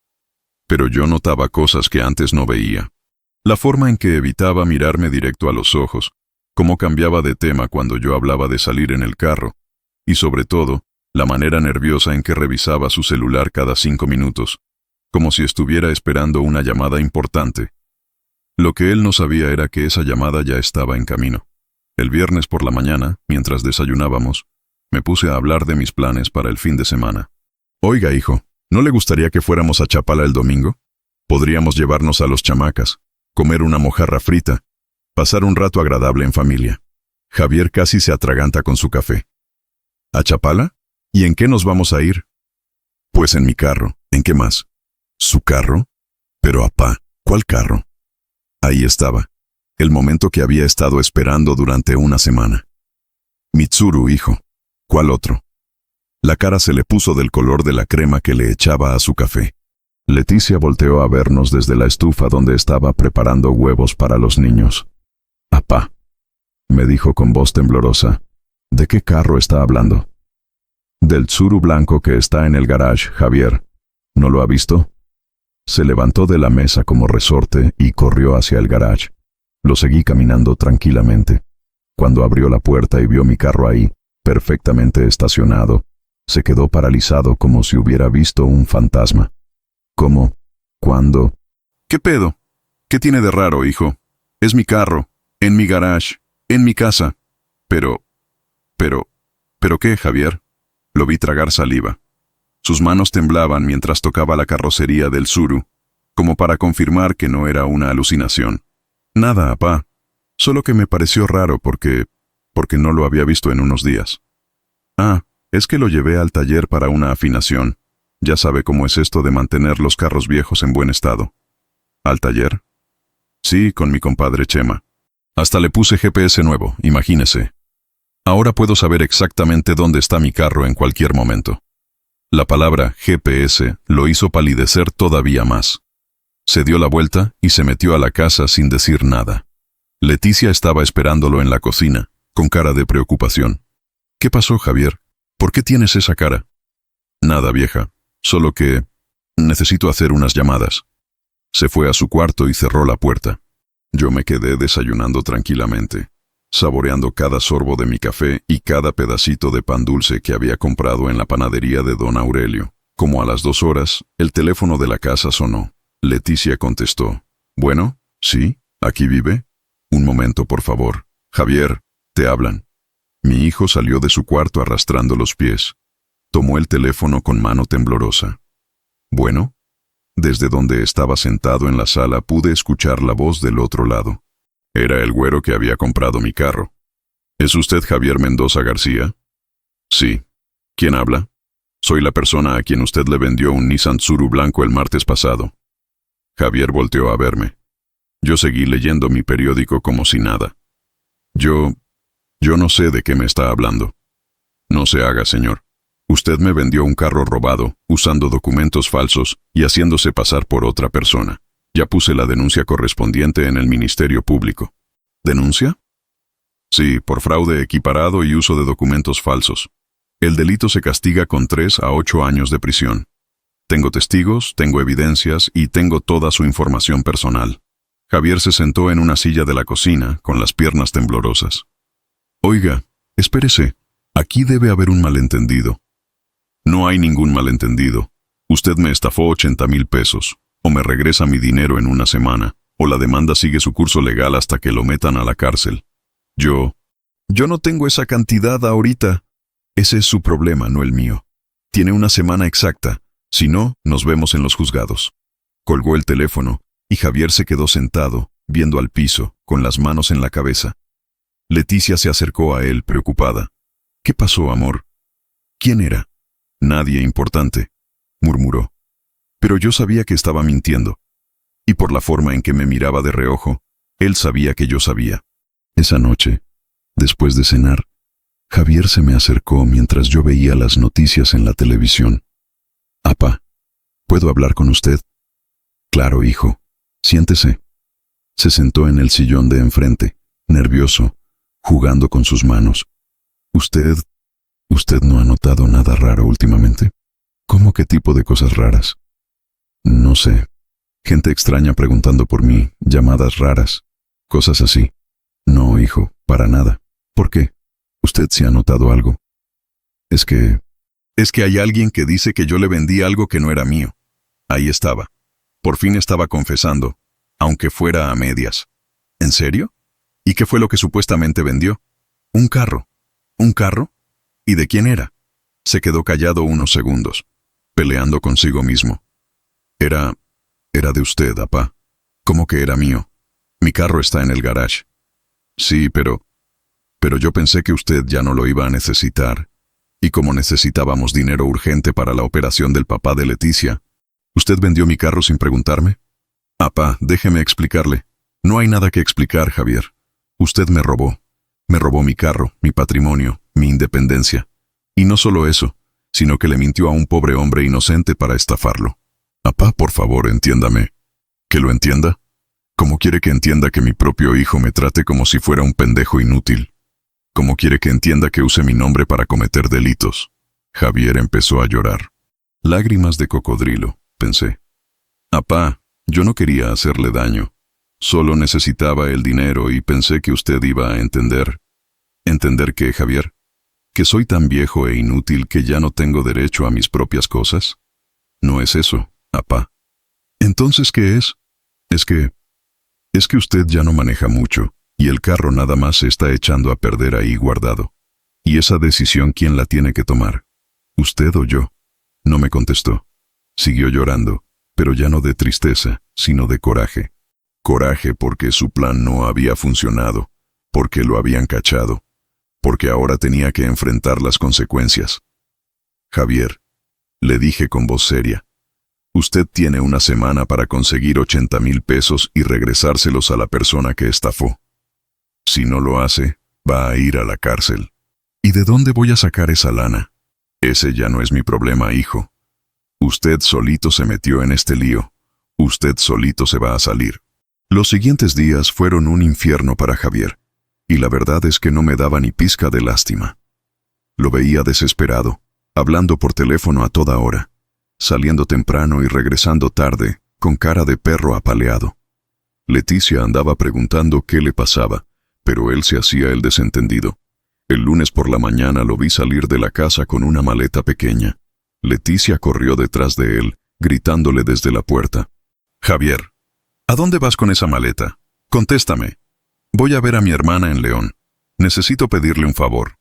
Pero yo notaba cosas que antes no veía. La forma en que evitaba mirarme directo a los ojos, cómo cambiaba de tema cuando yo hablaba de salir en el carro, y sobre todo, la manera nerviosa en que revisaba su celular cada 5 minutos, como si estuviera esperando una llamada importante. Lo que él no sabía era que esa llamada ya estaba en camino. El viernes por la mañana, mientras desayunábamos, me puse a hablar de mis planes para el fin de semana. Oiga, hijo, ¿no le gustaría que fuéramos a Chapala el domingo? Podríamos llevarnos a los chamacas, comer una mojarra frita, pasar un rato agradable en familia. Javier casi se atraganta con su café. ¿A Chapala? ¿Y en qué nos vamos a ir? Pues en mi carro. ¿En qué más? ¿Su carro? Pero, apá, ¿cuál carro? Ahí estaba, el momento que había estado esperando durante una semana. Mitsuru, hijo. ¿Cuál otro? La cara se le puso del color de la crema que le echaba a su café. Leticia volteó a vernos desde la estufa donde estaba preparando huevos para los niños. «Apá», me dijo con voz temblorosa, «¿de qué carro está hablando?» «Del Tsuru blanco que está en el garage, Javier. ¿No lo ha visto?» Se levantó de la mesa como resorte y corrió hacia el garage. Lo seguí caminando tranquilamente. Cuando abrió la puerta y vio mi carro ahí, perfectamente estacionado, se quedó paralizado como si hubiera visto un fantasma. ¿Cómo? ¿Cuándo? ¿Qué pedo? ¿Qué tiene de raro, hijo? Es mi carro, en mi garage, en mi casa. ¿Pero qué, Javier? Lo vi tragar saliva. Sus manos temblaban mientras tocaba la carrocería del Tsuru, como para confirmar que no era una alucinación. Nada, apá. Solo que me pareció raro porque no lo había visto en unos días. Ah, es que lo llevé al taller para una afinación. Ya sabe cómo es esto de mantener los carros viejos en buen estado. ¿Al taller? Sí, con mi compadre Chema. Hasta le puse GPS nuevo, imagínese. Ahora puedo saber exactamente dónde está mi carro en cualquier momento. La palabra GPS lo hizo palidecer todavía más. Se dio la vuelta y se metió a la casa sin decir nada. Leticia estaba esperándolo en la cocina, con cara de preocupación. ¿Qué pasó, Javier? ¿Por qué tienes esa cara? Nada, vieja. Solo que necesito hacer unas llamadas. Se fue a su cuarto y cerró la puerta. Yo me quedé desayunando tranquilamente, saboreando cada sorbo de mi café y cada pedacito de pan dulce que había comprado en la panadería de don Aurelio. Como a las 2 horas, el teléfono de la casa sonó. Leticia contestó. ¿Bueno? ¿Sí? ¿Aquí vive? Un momento, por favor. Javier, te hablan. Mi hijo salió de su cuarto arrastrando los pies. Tomó el teléfono con mano temblorosa. ¿Bueno? Desde donde estaba sentado en la sala pude escuchar la voz del otro lado. Era el güero que había comprado mi carro. ¿Es usted Javier Mendoza García? Sí. ¿Quién habla? Soy la persona a quien usted le vendió un Nissan Tsuru blanco el martes pasado. Javier volteó a verme. Yo seguí leyendo mi periódico como si nada. Yo no sé de qué me está hablando. No se haga, señor. Usted me vendió un carro robado, usando documentos falsos y haciéndose pasar por otra persona. Ya puse la denuncia correspondiente en el Ministerio Público. ¿Denuncia? Sí, por fraude equiparado y uso de documentos falsos. El delito se castiga con 3 a 8 años de prisión. Tengo testigos, tengo evidencias y tengo toda su información personal. Javier se sentó en una silla de la cocina, con las piernas temblorosas. Oiga, espérese. Aquí debe haber un malentendido. No hay ningún malentendido. Usted me estafó 80,000 pesos. O me regresa mi dinero en una semana, o la demanda sigue su curso legal hasta que lo metan a la cárcel. Yo no tengo esa cantidad ahorita. Ese es su problema, no el mío. Tiene una semana exacta. Si no, nos vemos en los juzgados. Colgó el teléfono, y Javier se quedó sentado, viendo al piso, con las manos en la cabeza. Leticia se acercó a él, preocupada. ¿Qué pasó, amor? ¿Quién era? Nadie importante, murmuró. Pero yo sabía que estaba mintiendo. Y por la forma en que me miraba de reojo, él sabía que yo sabía. Esa noche, después de cenar, Javier se me acercó mientras yo veía las noticias en la televisión. «Apá, ¿puedo hablar con usted?» «Claro, hijo. Siéntese». Se sentó en el sillón de enfrente, nervioso, jugando con sus manos. «¿Usted no ha notado nada raro últimamente?» «¿Cómo qué tipo de cosas raras?» «No sé. Gente extraña preguntando por mí, llamadas raras, cosas así». «No, hijo, para nada. ¿Por qué? ¿Usted sí ha notado algo?» Es que hay alguien que dice que yo le vendí algo que no era mío». Ahí estaba. Por fin estaba confesando, aunque fuera a medias. ¿En serio? ¿Y qué fue lo que supuestamente vendió? Un carro. ¿Un carro? ¿Y de quién era? Se quedó callado unos segundos, peleando consigo mismo. Era de usted, apá. ¿Cómo que era mío? Mi carro está en el garage. Sí, pero yo pensé que usted ya no lo iba a necesitar. Y como necesitábamos dinero urgente para la operación del papá de Leticia, ¿usted vendió mi carro sin preguntarme? Apá, déjeme explicarle. No hay nada que explicar, Javier. Usted me robó. Me robó mi carro, mi patrimonio, mi independencia. Y no solo eso, sino que le mintió a un pobre hombre inocente para estafarlo. Apá, por favor, entiéndame. ¿Que lo entienda? ¿Cómo quiere que entienda que mi propio hijo me trate como si fuera un pendejo inútil? ¿Cómo quiere que entienda que use mi nombre para cometer delitos? Javier empezó a llorar. Lágrimas de cocodrilo, pensé. Apá, yo no quería hacerle daño. Solo necesitaba el dinero y pensé que usted iba a entender. ¿Entender qué, Javier? ¿Que soy tan viejo e inútil que ya no tengo derecho a mis propias cosas? No es eso, apá. ¿Entonces qué es? Es que usted ya no maneja mucho, y el carro nada más se está echando a perder ahí guardado. Y esa decisión, ¿quién la tiene que tomar? ¿Usted o yo? No me contestó. Siguió llorando, pero ya no de tristeza, sino de coraje. Coraje porque su plan no había funcionado, porque lo habían cachado, porque ahora tenía que enfrentar las consecuencias. Javier, le dije con voz seria, usted tiene una semana para conseguir 80,000 pesos y regresárselos a la persona que estafó. Si no lo hace, va a ir a la cárcel. ¿Y de dónde voy a sacar esa lana? Ese ya no es mi problema, hijo. Usted solito se metió en este lío. Usted solito se va a salir. Los siguientes días fueron un infierno para Javier, y la verdad es que no me daba ni pizca de lástima. Lo veía desesperado, hablando por teléfono a toda hora, saliendo temprano y regresando tarde, con cara de perro apaleado. Leticia andaba preguntando qué le pasaba, pero él se hacía el desentendido. El lunes por la mañana lo vi salir de la casa con una maleta pequeña. Leticia corrió detrás de él, gritándole desde la puerta. «Javier, ¿a dónde vas con esa maleta? Contéstame. Voy a ver a mi hermana en León. Necesito pedirle un favor».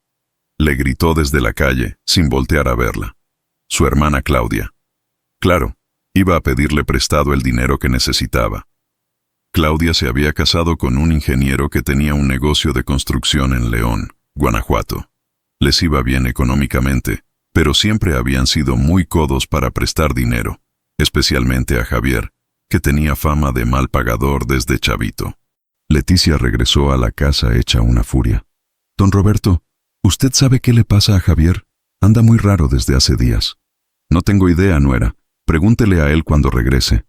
Le gritó desde la calle, sin voltear a verla. Su hermana Claudia. Claro, iba a pedirle prestado el dinero que necesitaba. Claudia se había casado con un ingeniero que tenía un negocio de construcción en León, Guanajuato. Les iba bien económicamente, pero siempre habían sido muy codos para prestar dinero, especialmente a Javier, que tenía fama de mal pagador desde chavito. Leticia regresó a la casa hecha una furia. «Don Roberto, ¿usted sabe qué le pasa a Javier? Anda muy raro desde hace días». «No tengo idea, nuera. Pregúntele a él cuando regrese».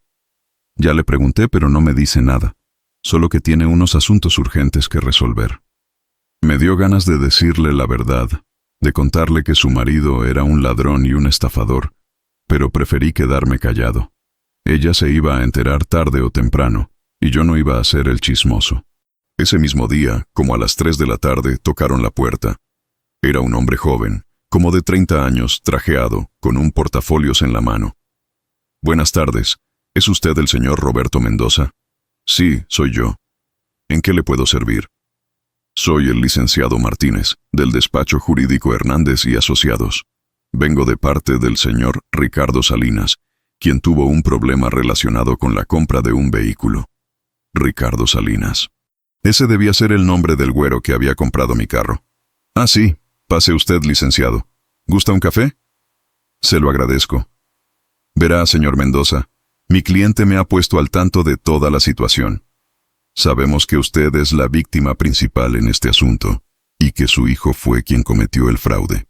«Ya le pregunté, pero no me dice nada. Solo que tiene unos asuntos urgentes que resolver». Me dio ganas de decirle la verdad, de contarle que su marido era un ladrón y un estafador, pero preferí quedarme callado. Ella se iba a enterar tarde o temprano, y yo no iba a ser el chismoso. Ese mismo día, como a las 3 de la tarde, tocaron la puerta. Era un hombre joven, como de 30 años, trajeado, con un portafolios en la mano. «Buenas tardes. ¿Es usted el señor Roberto Mendoza?» «Sí, soy yo. ¿En qué le puedo servir?» «Soy el licenciado Martínez, del despacho jurídico Hernández y Asociados. Vengo de parte del señor Ricardo Salinas, quien tuvo un problema relacionado con la compra de un vehículo». Ricardo Salinas. Ese debía ser el nombre del güero que había comprado mi carro. «Ah, sí. Pase usted, licenciado. ¿Gusta un café?» «Se lo agradezco». «Verá, señor Mendoza, mi cliente me ha puesto al tanto de toda la situación. Sabemos que usted es la víctima principal en este asunto y que su hijo fue quien cometió el fraude».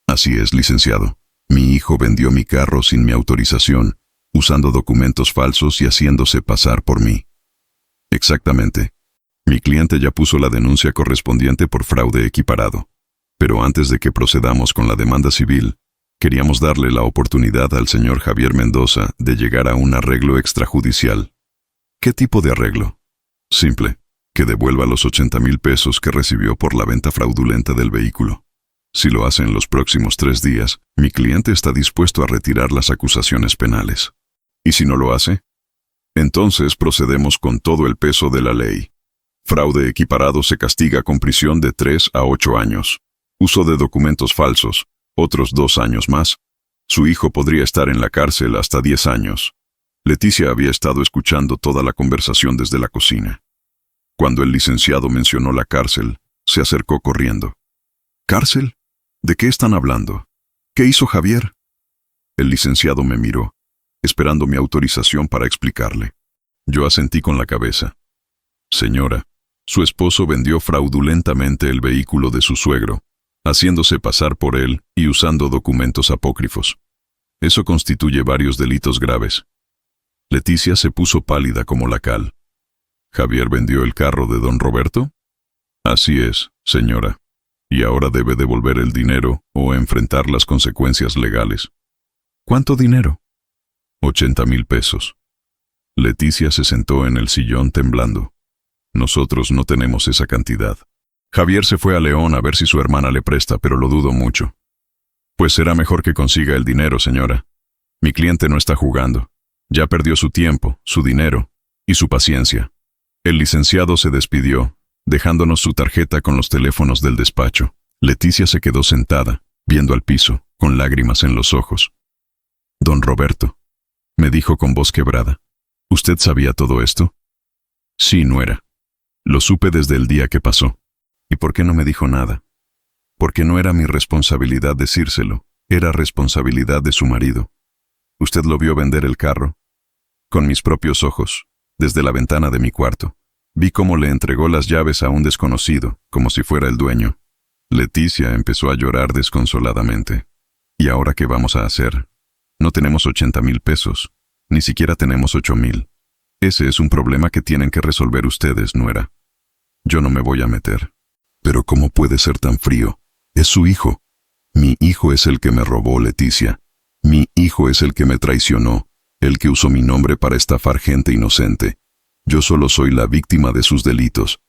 «Así es, licenciado. Mi hijo vendió mi carro sin mi autorización, usando documentos falsos y haciéndose pasar por mí». «Exactamente. Mi cliente ya puso la denuncia correspondiente por fraude equiparado. Pero antes de que procedamos con la demanda civil, queríamos darle la oportunidad al señor Javier Mendoza de llegar a un arreglo extrajudicial». «¿Qué tipo de arreglo?» «Simple, que devuelva los 80,000 pesos que recibió por la venta fraudulenta del vehículo. Si lo hace en los próximos 3 días, mi cliente está dispuesto a retirar las acusaciones penales. ¿Y si no lo hace? Entonces procedemos con todo el peso de la ley. Fraude equiparado se castiga con prisión de 3 a 8 años. Uso de documentos falsos, otros 2 años más. Su hijo podría estar en la cárcel hasta 10 años. Leticia había estado escuchando toda la conversación desde la cocina. Cuando el licenciado mencionó la cárcel, se acercó corriendo. «¿Cárcel? ¿De qué están hablando? ¿Qué hizo Javier?» El licenciado me miró, esperando mi autorización para explicarle. Yo asentí con la cabeza. «Señora, su esposo vendió fraudulentamente el vehículo de su suegro, haciéndose pasar por él y usando documentos apócrifos. Eso constituye varios delitos graves». Leticia se puso pálida como la cal. «¿Javier vendió el carro de don Roberto?» «Así es, señora. Y ahora debe devolver el dinero o enfrentar las consecuencias legales». «¿Cuánto dinero?» 80,000 pesos. Leticia se sentó en el sillón temblando. «Nosotros no tenemos esa cantidad. Javier se fue a León a ver si su hermana le presta, pero lo dudo mucho». «Pues será mejor que consiga el dinero, señora. Mi cliente no está jugando. Ya perdió su tiempo, su dinero y su paciencia». El licenciado se despidió, dejándonos su tarjeta con los teléfonos del despacho. Leticia se quedó sentada, viendo al piso, con lágrimas en los ojos. «Don Roberto», me dijo con voz quebrada, «¿usted sabía todo esto?» «Sí, nuera. Lo supe desde el día que pasó». «¿Y por qué no me dijo nada?» porque no era mi responsabilidad decírselo, era responsabilidad de su marido. ¿Usted lo vio vender el carro? Con mis propios ojos, desde la ventana de mi cuarto. Vi cómo le entregó las llaves a un desconocido, como si fuera el dueño. Leticia empezó a llorar desconsoladamente. ¿Y ahora qué vamos a hacer? No tenemos 80,000 pesos, ni siquiera tenemos 8,000. Ese es un problema que tienen que resolver ustedes, nuera. Yo no me voy a meter. Pero ¿cómo puede ser tan frío? Es su hijo. Mi hijo es el que me robó, Leticia. Mi hijo es el que me traicionó, el que usó mi nombre para estafar gente inocente. Yo solo soy la víctima de sus delitos.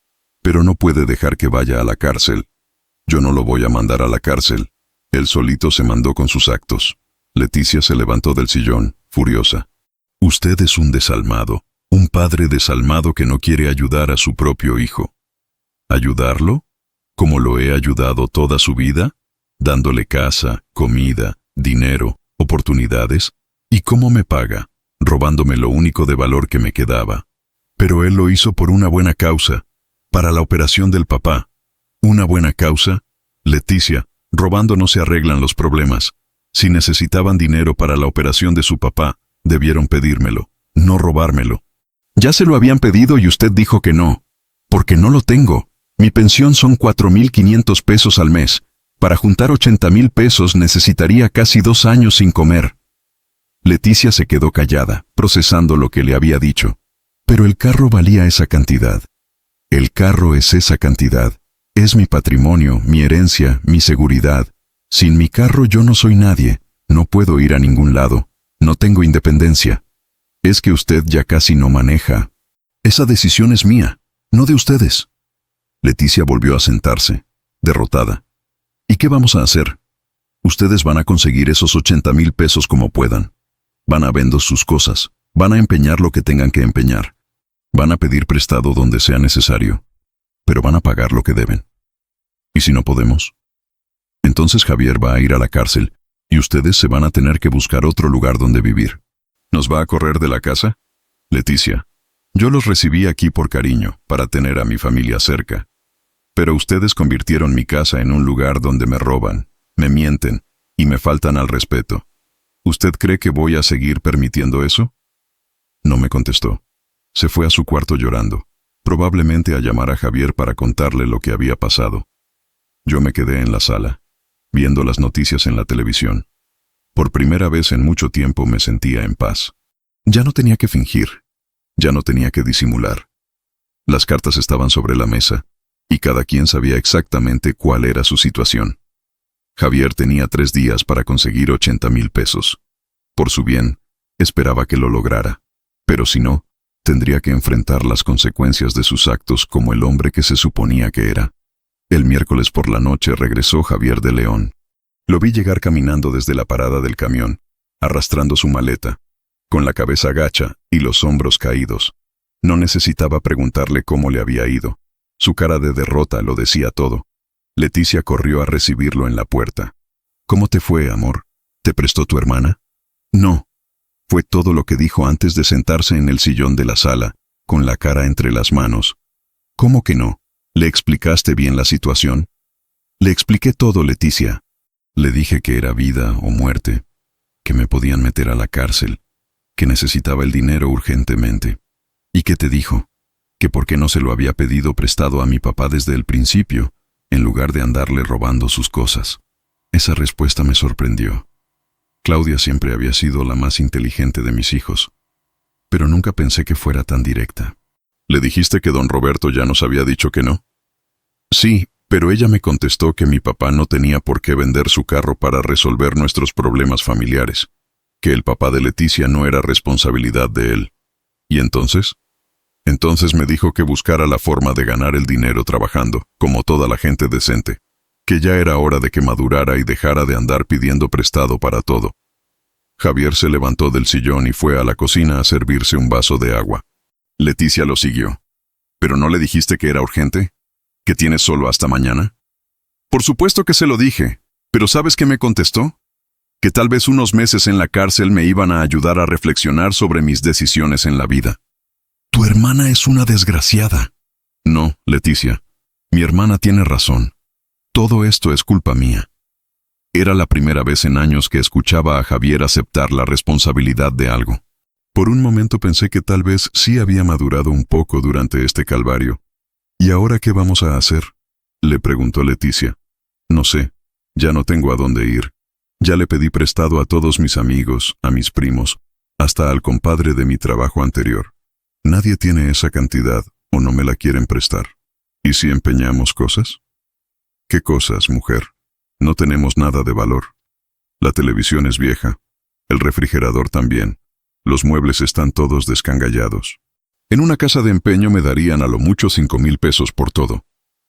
Pero no puede dejar que vaya a la cárcel. Yo no lo voy a mandar a la cárcel. Él solito se mandó con sus actos. Leticia se levantó del sillón, furiosa. Usted es un desalmado, un padre desalmado que no quiere ayudar a su propio hijo. ¿Ayudarlo? ¿Como lo he ayudado toda su vida? Dándole casa, comida, dinero, oportunidades. ¿Y cómo me paga? Robándome lo único de valor que me quedaba. Pero él lo hizo por una buena causa, para la operación del papá. ¿Una buena causa? Leticia, robando no se arreglan los problemas. Si necesitaban dinero para la operación de su papá, debieron pedírmelo, no robármelo. Ya se lo habían pedido y usted dijo que no. Porque no lo tengo. Mi pensión son 4,500 pesos al mes. Para juntar 80,000 pesos necesitaría casi 2 años sin comer. Leticia se quedó callada, procesando lo que le había dicho. Pero el carro valía esa cantidad. El carro es esa cantidad. Es mi patrimonio, mi herencia, mi seguridad. Sin mi carro yo no soy nadie. No puedo ir a ningún lado. No tengo independencia. Es que usted ya casi no maneja. Esa decisión es mía, no de ustedes. Leticia volvió a sentarse, derrotada. ¿Y qué vamos a hacer? Ustedes van a conseguir esos 80,000 pesos como puedan. Van a vender sus cosas. Van a empeñar lo que tengan que empeñar. Van a pedir prestado donde sea necesario. Pero van a pagar lo que deben. ¿Y si no podemos? Entonces Javier va a ir a la cárcel y ustedes se van a tener que buscar otro lugar donde vivir. ¿Nos va a correr de la casa? Leticia, yo los recibí aquí por cariño, para tener a mi familia cerca. Pero ustedes convirtieron mi casa en un lugar donde me roban, me mienten y me faltan al respeto. ¿Usted cree que voy a seguir permitiendo eso? No me contestó. Se fue a su cuarto llorando, probablemente a llamar a Javier para contarle lo que había pasado. Yo me quedé en la sala, viendo las noticias en la televisión. Por primera vez en mucho tiempo me sentía en paz. Ya no tenía que fingir, ya no tenía que disimular. Las cartas estaban sobre la mesa, y cada quien sabía exactamente cuál era su situación. Javier tenía 3 días para conseguir 80,000 pesos. Por su bien, esperaba que lo lograra, pero si no, tendría que enfrentar las consecuencias de sus actos como el hombre que se suponía que era. El miércoles por la noche regresó Javier de León. Lo vi llegar caminando desde la parada del camión, arrastrando su maleta, con la cabeza gacha y los hombros caídos. No necesitaba preguntarle cómo le había ido. Su cara de derrota lo decía todo. Leticia corrió a recibirlo en la puerta. ¿Cómo te fue, amor? ¿Te prestó tu hermana? No. Fue todo lo que dijo antes de sentarse en el sillón de la sala, con la cara entre las manos. ¿Cómo que no? ¿Le explicaste bien la situación? Le expliqué todo, Leticia. Le dije que era vida o muerte, que me podían meter a la cárcel, que necesitaba el dinero urgentemente. ¿Y qué te dijo? Que por qué no se lo había pedido prestado a mi papá desde el principio, en lugar de andarle robando sus cosas. Esa respuesta me sorprendió. Claudia siempre había sido la más inteligente de mis hijos, pero nunca pensé que fuera tan directa. ¿Le dijiste que don Roberto ya nos había dicho que no? Sí, pero ella me contestó que mi papá no tenía por qué vender su carro para resolver nuestros problemas familiares, que el papá de Leticia no era responsabilidad de él. ¿Y entonces? Entonces me dijo que buscara la forma de ganar el dinero trabajando, como toda la gente decente, que ya era hora de que madurara y dejara de andar pidiendo prestado para todo. Javier se levantó del sillón y fue a la cocina a servirse un vaso de agua. Leticia lo siguió. ¿Pero no le dijiste que era urgente? ¿Que tienes solo hasta mañana? Por supuesto que se lo dije, pero ¿sabes qué me contestó? Que tal vez unos meses en la cárcel me iban a ayudar a reflexionar sobre mis decisiones en la vida. Tu hermana es una desgraciada. No, Leticia, mi hermana tiene razón. Todo esto es culpa mía. Era la primera vez en años que escuchaba a Javier aceptar la responsabilidad de algo. Por un momento pensé que tal vez sí había madurado un poco durante este calvario. ¿Y ahora qué vamos a hacer?, le preguntó Leticia. No sé, ya no tengo a dónde ir. Ya le pedí prestado a todos mis amigos, a mis primos, hasta al compadre de mi trabajo anterior. Nadie tiene esa cantidad o no me la quieren prestar. ¿Y si empeñamos cosas? ¿Qué cosas, mujer? No tenemos nada de valor. La televisión es vieja, el refrigerador también. Los muebles están todos descangallados. En una casa de empeño me darían a lo mucho 5,000 pesos por todo.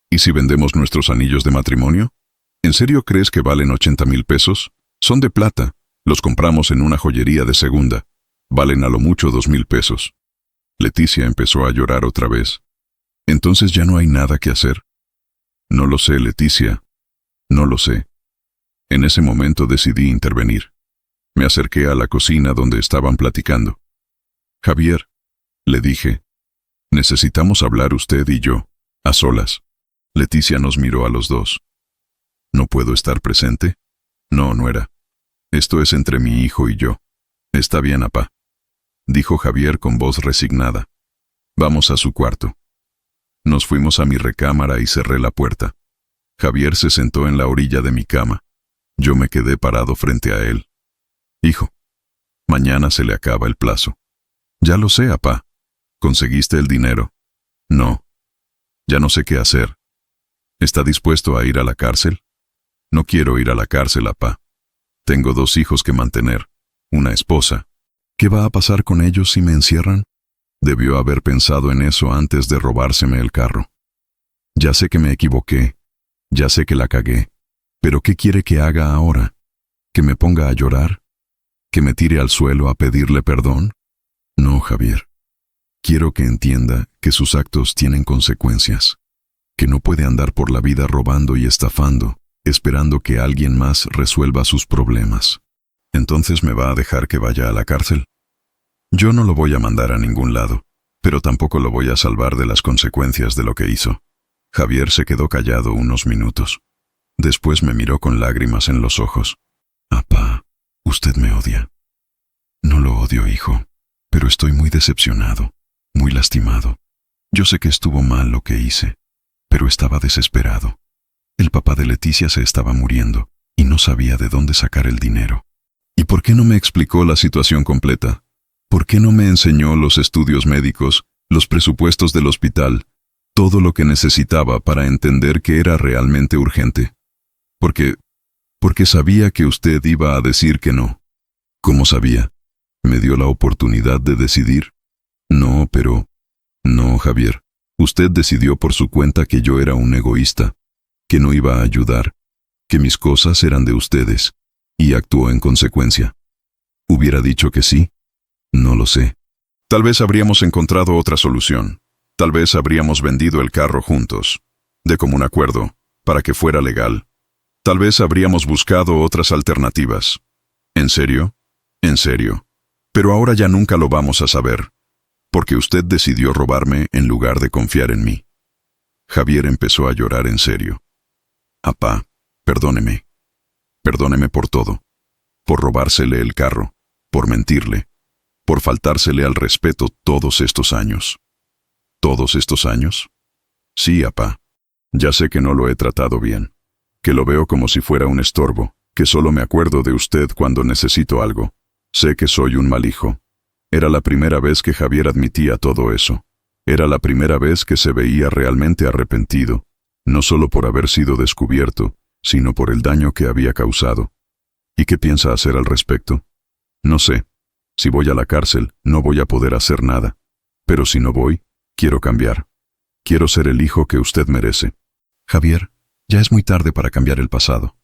¿Y si vendemos nuestros anillos de matrimonio? ¿En serio crees que valen 80,000 pesos? Son de plata. Los compramos en una joyería de segunda. Valen a lo mucho 2,000 pesos. Leticia empezó a llorar otra vez. ¿Entonces ya no hay nada que hacer? No lo sé, Leticia. No lo sé. En ese momento decidí intervenir. Me acerqué a la cocina donde estaban platicando. Javier, le dije, necesitamos hablar usted y yo, a solas. Leticia nos miró a los dos. ¿No puedo estar presente? No, nuera. Esto es entre mi hijo y yo. Está bien, apá, dijo Javier con voz resignada. Vamos a su cuarto. Nos fuimos a mi recámara y cerré la puerta. Javier se sentó en la orilla de mi cama. Yo me quedé parado frente a él. Hijo, mañana se le acaba el plazo. Ya lo sé, apá. ¿Conseguiste el dinero? No. Ya no sé qué hacer. ¿Está dispuesto a ir a la cárcel? No quiero ir a la cárcel, apá. Tengo 2 hijos que mantener, una esposa. ¿Qué va a pasar con ellos si me encierran? Debió haber pensado en eso antes de robárseme el carro. Ya sé que me equivoqué, ya sé que la cagué, pero ¿qué quiere que haga ahora? ¿Que me ponga a llorar? ¿Que me tire al suelo a pedirle perdón? No, Javier. Quiero que entienda que sus actos tienen consecuencias, que no puede andar por la vida robando y estafando, esperando que alguien más resuelva sus problemas. ¿Entonces me va a dejar que vaya a la cárcel? Yo no lo voy a mandar a ningún lado, pero tampoco lo voy a salvar de las consecuencias de lo que hizo. Javier se quedó callado unos minutos. Después me miró con lágrimas en los ojos. Apá, usted me odia. No lo odio, hijo, pero estoy muy decepcionado, muy lastimado. Yo sé que estuvo mal lo que hice, pero estaba desesperado. El papá de Leticia se estaba muriendo y no sabía de dónde sacar el dinero. ¿Y por qué no me explicó la situación completa? ¿Por qué no me enseñó los estudios médicos, los presupuestos del hospital, todo lo que necesitaba para entender que era realmente urgente? Porque sabía que usted iba a decir que no. ¿Cómo sabía? ¿Me dio la oportunidad de decidir? No, pero... No, Javier. Usted decidió por su cuenta que yo era un egoísta, que no iba a ayudar, que mis cosas eran de ustedes, y actuó en consecuencia. ¿Hubiera dicho que sí? No lo sé. Tal vez habríamos encontrado otra solución. Tal vez habríamos vendido el carro juntos, de común acuerdo, para que fuera legal. Tal vez habríamos buscado otras alternativas. ¿En serio? En serio. Pero ahora ya nunca lo vamos a saber, porque usted decidió robarme en lugar de confiar en mí. Javier empezó a llorar en serio. Apá, perdóneme. Perdóneme por todo. Por robársele el carro, por mentirle, por faltársele al respeto todos estos años. ¿Todos estos años? Sí, apá. Ya sé que no lo he tratado bien, que lo veo como si fuera un estorbo, que solo me acuerdo de usted cuando necesito algo. Sé que soy un mal hijo. Era la primera vez que Javier admitía todo eso. Era la primera vez que se veía realmente arrepentido, no solo por haber sido descubierto, sino por el daño que había causado. ¿Y qué piensa hacer al respecto? No sé. Si voy a la cárcel, no voy a poder hacer nada. Pero si no voy, quiero cambiar. Quiero ser el hijo que usted merece. Javier, ya es muy tarde para cambiar el pasado.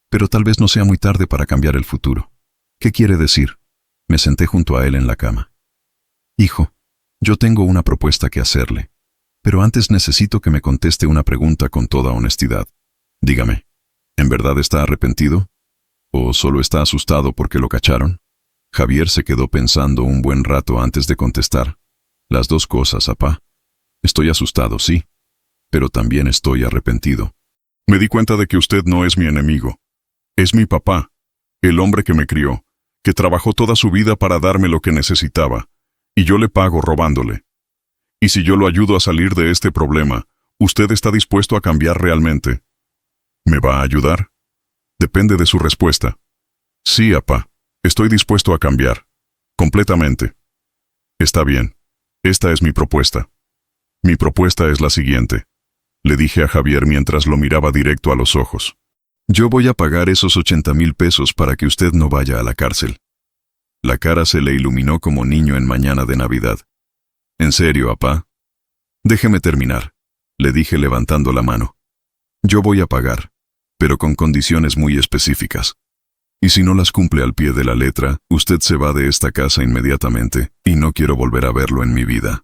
Pero tal vez no sea muy tarde para cambiar el futuro. ¿Qué quiere decir? Me senté junto a él en la cama. Hijo, yo tengo una propuesta que hacerle. Pero antes necesito que me conteste una pregunta con toda honestidad. Dígame, ¿en verdad está arrepentido? ¿O solo está asustado porque lo cacharon? Javier se quedó pensando un buen rato antes de contestar. Las dos cosas, apá. Estoy asustado, sí, pero también estoy arrepentido. Me di cuenta de que usted no es mi enemigo. Es mi papá, el hombre que me crió, que trabajó toda su vida para darme lo que necesitaba, y yo le pago robándole. Y si yo lo ayudo a salir de este problema, ¿usted está dispuesto a cambiar realmente? ¿Me va a ayudar? Depende de su respuesta. Sí, apá, estoy dispuesto a cambiar. Completamente. Está bien. Esta es mi propuesta. Mi propuesta es la siguiente. Le dije a Javier mientras lo miraba directo a los ojos. Yo voy a pagar esos 80,000 pesos para que usted no vaya a la cárcel. La cara se le iluminó como niño en mañana de Navidad. ¿En serio, apá? Déjeme terminar, le dije levantando la mano. Yo voy a pagar, pero con condiciones muy específicas. Y si no las cumple al pie de la letra, usted se va de esta casa inmediatamente, y no quiero volver a verlo en mi vida.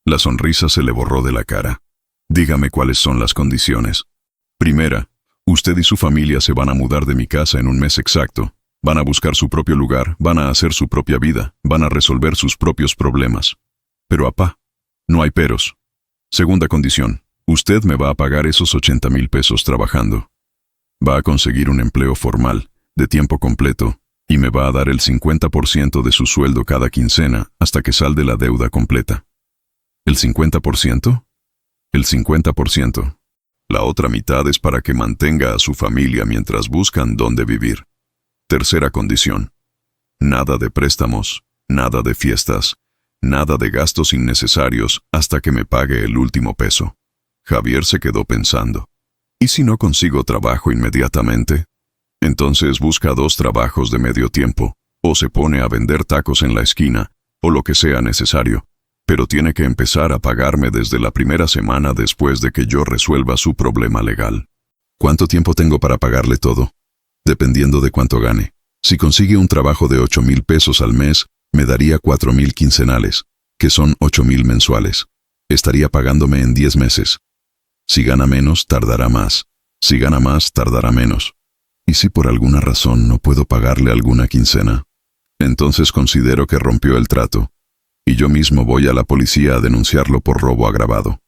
La sonrisa se le borró de la cara. Dígame cuáles son las condiciones. Primera, usted y su familia se van a mudar de mi casa en un mes exacto. Van a buscar su propio lugar, van a hacer su propia vida, van a resolver sus propios problemas. Pero apá, no hay peros. Segunda condición, usted me va a pagar esos 80,000 pesos trabajando. Va a conseguir un empleo formal, de tiempo completo, y me va a dar el 50% de su sueldo cada quincena hasta que salde la deuda completa. ¿El 50%? El 50%. La otra mitad es para que mantenga a su familia mientras buscan dónde vivir. Tercera condición. Nada de préstamos, nada de fiestas, nada de gastos innecesarios hasta que me pague el último peso. Javier se quedó pensando. ¿Y si no consigo trabajo inmediatamente? Entonces busca 2 trabajos de medio tiempo, o se pone a vender tacos en la esquina, o lo que sea necesario. Pero tiene que empezar a pagarme desde la primera semana después de que yo resuelva su problema legal. ¿Cuánto tiempo tengo para pagarle todo? Dependiendo de cuánto gane. Si consigue un trabajo de 8,000 pesos al mes, me daría 4,000 quincenales, que son 8,000 mensuales. Estaría pagándome en 10 meses. Si gana menos, tardará más. Si gana más, tardará menos. ¿Y si por alguna razón no puedo pagarle alguna quincena? Entonces considero que rompió el trato, y yo mismo voy a la policía a denunciarlo por robo agravado.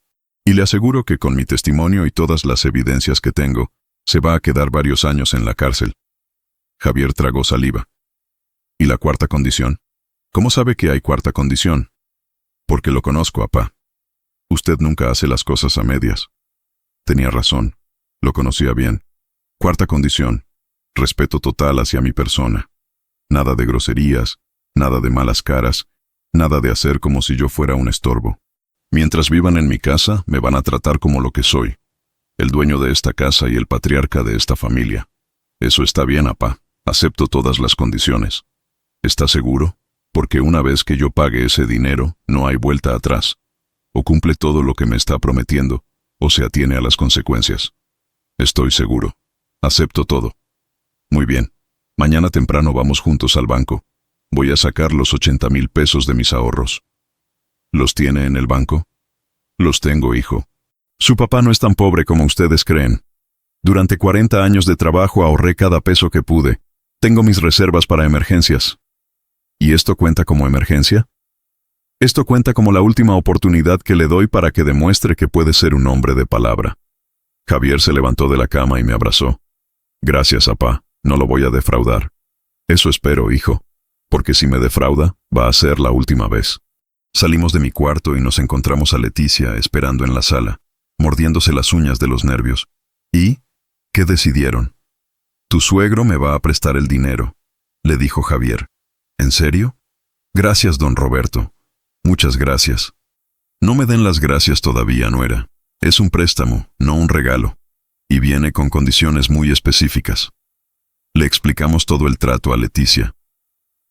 Y le aseguro que con mi testimonio y todas las evidencias que tengo, se va a quedar varios años en la cárcel. Javier tragó saliva. ¿Y la cuarta condición? ¿Cómo sabe que hay cuarta condición? Porque lo conozco, apá. Usted nunca hace las cosas a medias. Tenía razón. Lo conocía bien. Cuarta condición. Respeto total hacia mi persona. Nada de groserías, nada de malas caras, nada de hacer como si yo fuera un estorbo. Mientras vivan en mi casa, me van a tratar como lo que soy, el dueño de esta casa y el patriarca de esta familia. Eso está bien, apá. Acepto todas las condiciones. ¿Está seguro? Porque una vez que yo pague ese dinero, no hay vuelta atrás. O cumple todo lo que me está prometiendo, o se atiene a las consecuencias. Estoy seguro. Acepto todo. Muy bien. Mañana temprano vamos juntos al banco. Voy a sacar los 80,000 pesos de mis ahorros. ¿Los tiene en el banco? Los tengo, hijo. Su papá no es tan pobre como ustedes creen. Durante 40 años de trabajo ahorré cada peso que pude. Tengo mis reservas para emergencias. ¿Y esto cuenta como emergencia? Esto cuenta como la última oportunidad que le doy para que demuestre que puede ser un hombre de palabra. Javier se levantó de la cama y me abrazó. Gracias, apá. No lo voy a defraudar. Eso espero, hijo. Porque si me defrauda, va a ser la última vez. Salimos de mi cuarto y nos encontramos a Leticia esperando en la sala, mordiéndose las uñas de los nervios. ¿Y? ¿Qué decidieron? Tu suegro me va a prestar el dinero, le dijo Javier. ¿En serio? Gracias, don Roberto. Muchas gracias. No me den las gracias todavía, nuera. Es un préstamo, no un regalo. Y viene con condiciones muy específicas. Le explicamos todo el trato a Leticia.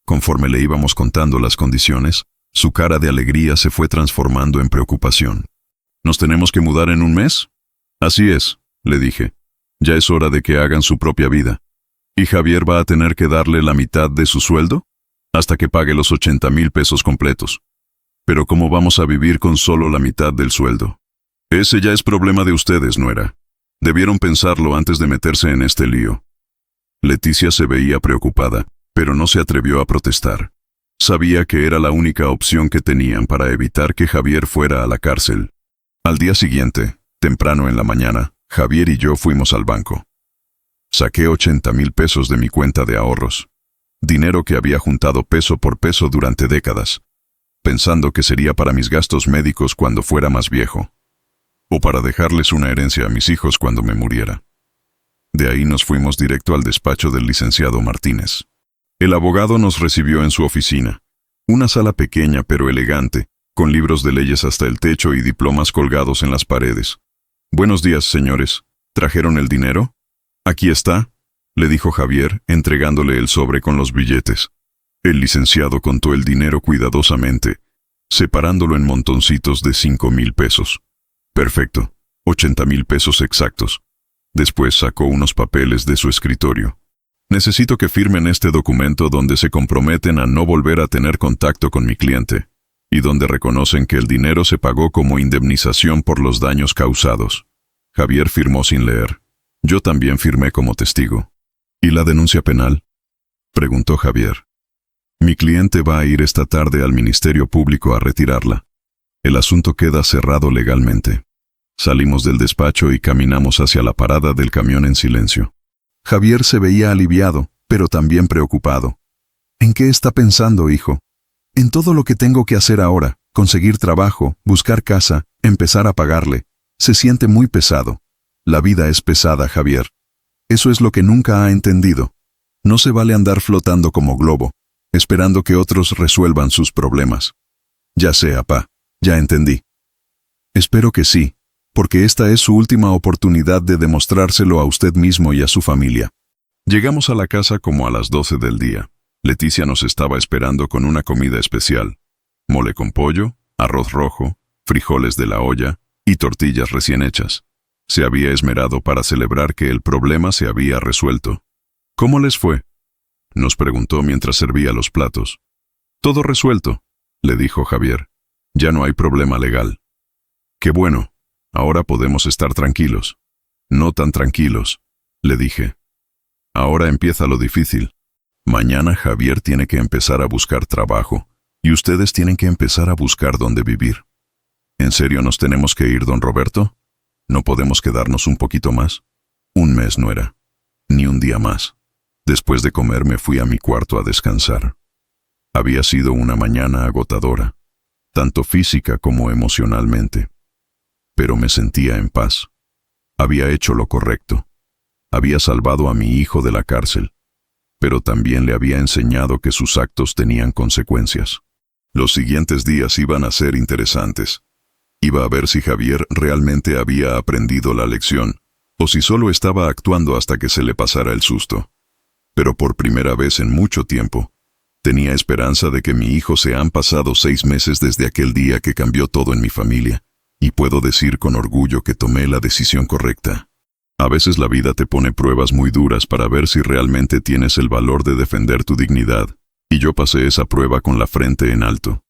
Conforme le íbamos contando las condiciones, su cara de alegría se fue transformando en preocupación. ¿Nos tenemos que mudar en un mes? Así es, le dije. Ya es hora de que hagan su propia vida. ¿Y Javier va a tener que darle la mitad de su sueldo? Hasta que pague los 80,000 pesos completos. Pero ¿cómo vamos a vivir con solo la mitad del sueldo? Ese ya es problema de ustedes, nuera. Debieron pensarlo antes de meterse en este lío. Leticia se veía preocupada, pero no se atrevió a protestar. Sabía que era la única opción que tenían para evitar que Javier fuera a la cárcel. Al día siguiente, temprano en la mañana, Javier y yo fuimos al banco. Saqué 80,000 pesos de mi cuenta de ahorros, dinero que había juntado peso por peso durante décadas, pensando que sería para mis gastos médicos cuando fuera más viejo, o para dejarles una herencia a mis hijos cuando me muriera. De ahí nos fuimos directo al despacho del licenciado Martínez. El abogado nos recibió en su oficina, una sala pequeña pero elegante, con libros de leyes hasta el techo y diplomas colgados en las paredes. «Buenos días, señores. ¿Trajeron el dinero?» «Aquí está», le dijo Javier, entregándole el sobre con los billetes. El licenciado contó el dinero cuidadosamente, separándolo en montoncitos de 5,000 pesos. «Perfecto, 80,000 pesos exactos». Después sacó unos papeles de su escritorio. «Necesito que firmen este documento donde se comprometen a no volver a tener contacto con mi cliente, y donde reconocen que el dinero se pagó como indemnización por los daños causados». Javier firmó sin leer. Yo también firmé como testigo. «¿Y la denuncia penal?», preguntó Javier. «Mi cliente va a ir esta tarde al Ministerio Público a retirarla. El asunto queda cerrado legalmente». Salimos del despacho y caminamos hacia la parada del camión en silencio. Javier se veía aliviado, pero también preocupado. «¿En qué está pensando, hijo?» «En todo lo que tengo que hacer ahora, conseguir trabajo, buscar casa, empezar a pagarle. Se siente muy pesado. La vida es pesada, Javier. Eso es lo que nunca ha entendido. No se vale andar flotando como globo, esperando que otros resuelvan sus problemas». «Ya sé, apá, ya entendí». «Espero que sí, porque esta es su última oportunidad de demostrárselo a usted mismo y a su familia». Llegamos a la casa como a las 12 del día. Leticia nos estaba esperando con una comida especial: mole con pollo, arroz rojo, frijoles de la olla y tortillas recién hechas. Se había esmerado para celebrar que el problema se había resuelto. «¿Cómo les fue?», nos preguntó mientras servía los platos. «Todo resuelto», le dijo Javier. «Ya no hay problema legal». «Qué bueno. Ahora podemos estar tranquilos». «No tan tranquilos», le dije. «Ahora empieza lo difícil. Mañana Javier tiene que empezar a buscar trabajo, y ustedes tienen que empezar a buscar dónde vivir». «¿En serio nos tenemos que ir, don Roberto? ¿No podemos quedarnos un poquito más?». Un mes no era, ni un día más. Después de comer me fui a mi cuarto a descansar. Había sido una mañana agotadora, tanto física como emocionalmente. Pero me sentía en paz. Había hecho lo correcto. Había salvado a mi hijo de la cárcel, pero también le había enseñado que sus actos tenían consecuencias. Los siguientes días iban a ser interesantes. Iba a ver si Javier realmente había aprendido la lección, o si solo estaba actuando hasta que se le pasara el susto. Pero por primera vez en mucho tiempo, tenía esperanza de que mi hijo se han pasado 6 meses desde aquel día que cambió todo en mi familia, y puedo decir con orgullo que tomé la decisión correcta. A veces la vida te pone pruebas muy duras para ver si realmente tienes el valor de defender tu dignidad, y yo pasé esa prueba con la frente en alto.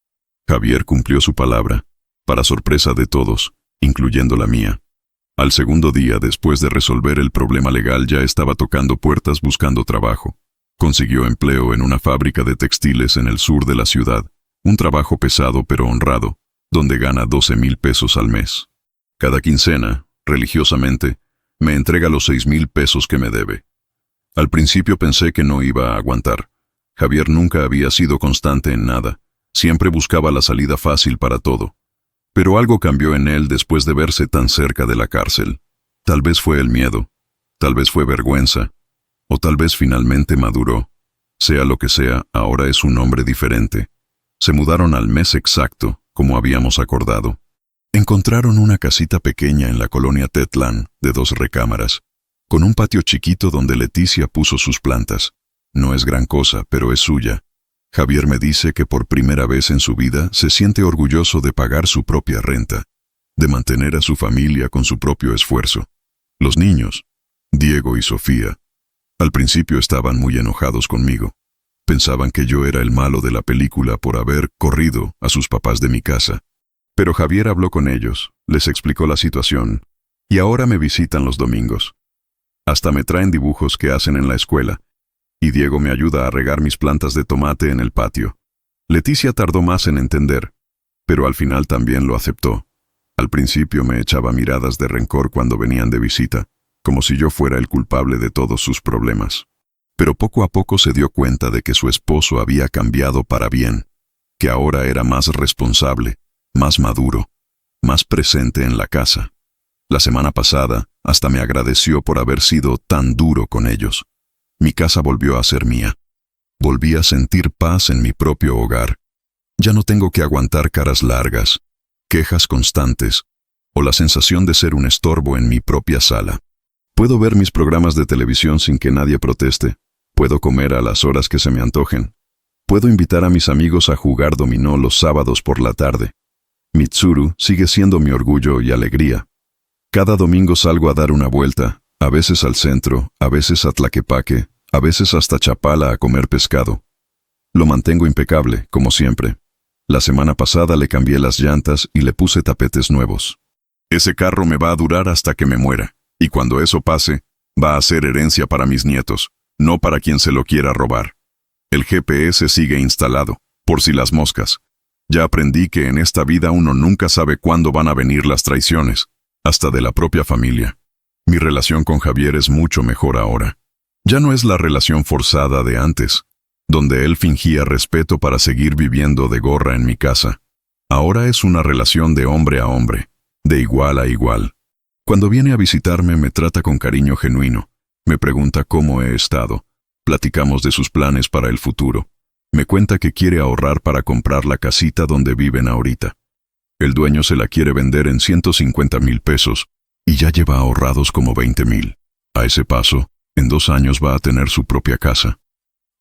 Javier cumplió su palabra, para sorpresa de todos, incluyendo la mía. Al segundo día, después de resolver el problema legal, ya estaba tocando puertas buscando trabajo. Consiguió empleo en una fábrica de textiles en el sur de la ciudad, un trabajo pesado pero honrado, donde gana 12,000 pesos al mes. Cada quincena, religiosamente, me entrega los 6,000 pesos que me debe. Al principio pensé que no iba a aguantar. Javier nunca había sido constante en nada, siempre buscaba la salida fácil para todo. Pero algo cambió en él después de verse tan cerca de la cárcel. Tal vez fue el miedo, tal vez fue vergüenza, o tal vez finalmente maduró. Sea lo que sea, ahora es un hombre diferente. Se mudaron al mes exacto, como habíamos acordado. Encontraron una casita pequeña en la colonia Tetlán, de 2 recámaras, con un patio chiquito donde Leticia puso sus plantas. No es gran cosa, pero es suya. Javier me dice que por primera vez en su vida se siente orgulloso de pagar su propia renta, de mantener a su familia con su propio esfuerzo. Los niños, Diego y Sofía, al principio estaban muy enojados conmigo. Pensaban que yo era el malo de la película por haber corrido a sus papás de mi casa. Pero Javier habló con ellos, les explicó la situación, y ahora me visitan los domingos. Hasta me traen dibujos que hacen en la escuela, y Diego me ayuda a regar mis plantas de tomate en el patio. Leticia tardó más en entender, pero al final también lo aceptó. Al principio me echaba miradas de rencor cuando venían de visita, como si yo fuera el culpable de todos sus problemas. Pero poco a poco se dio cuenta de que su esposo había cambiado para bien, que ahora era más responsable, más maduro, más presente en la casa. La semana pasada hasta me agradeció por haber sido tan duro con ellos. Mi casa volvió a ser mía. Volví a sentir paz en mi propio hogar. Ya no tengo que aguantar caras largas, quejas constantes, o la sensación de ser un estorbo en mi propia sala. Puedo ver mis programas de televisión sin que nadie proteste. Puedo comer a las horas que se me antojen. Puedo invitar a mis amigos a jugar dominó los sábados por la tarde. Mitsuru sigue siendo mi orgullo y alegría. Cada domingo salgo a dar una vuelta, a veces al centro, a veces a Tlaquepaque, a veces hasta Chapala a comer pescado. Lo mantengo impecable, como siempre. La semana pasada le cambié las llantas y le puse tapetes nuevos. Ese carro me va a durar hasta que me muera, y cuando eso pase, va a ser herencia para mis nietos, no para quien se lo quiera robar. El GPS sigue instalado, por si las moscas. Ya aprendí que en esta vida uno nunca sabe cuándo van a venir las traiciones, hasta de la propia familia. Mi relación con Javier es mucho mejor ahora. Ya no es la relación forzada de antes, donde él fingía respeto para seguir viviendo de gorra en mi casa. Ahora es una relación de hombre a hombre, de igual a igual. Cuando viene a visitarme me trata con cariño genuino, me pregunta cómo he estado, platicamos de sus planes para el futuro, me cuenta que quiere ahorrar para comprar la casita donde viven ahorita. El dueño se la quiere vender en 150,000 pesos, y ya lleva ahorrados como 20,000. A ese paso, en 2 años va a tener su propia casa.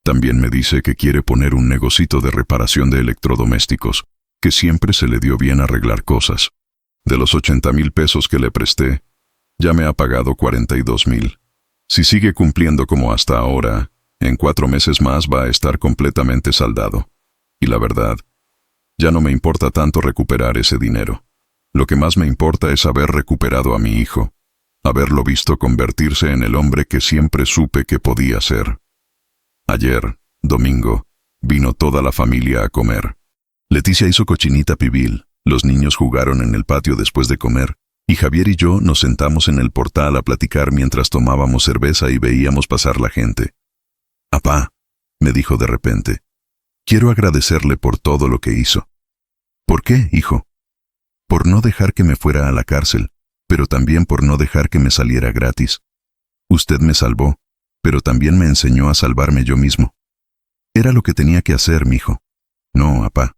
También me dice que quiere poner un negocito de reparación de electrodomésticos, que siempre se le dio bien arreglar cosas. De los 80,000 pesos que le presté, ya me ha pagado 42,000. Si sigue cumpliendo como hasta ahora, en 4 meses más va a estar completamente saldado. Y la verdad, ya no me importa tanto recuperar ese dinero. Lo que más me importa es haber recuperado a mi hijo, haberlo visto convertirse en el hombre que siempre supe que podía ser. Ayer, domingo, vino toda la familia a comer. Leticia hizo cochinita pibil, los niños jugaron en el patio después de comer, y Javier y yo nos sentamos en el portal a platicar mientras tomábamos cerveza y veíamos pasar la gente. «Apá», me dijo de repente, «quiero agradecerle por todo lo que hizo». «¿Por qué, hijo?» «Por no dejar que me fuera a la cárcel, pero también por no dejar que me saliera gratis. Usted me salvó, pero también me enseñó a salvarme yo mismo. Era lo que tenía que hacer, mijo». «No, apá.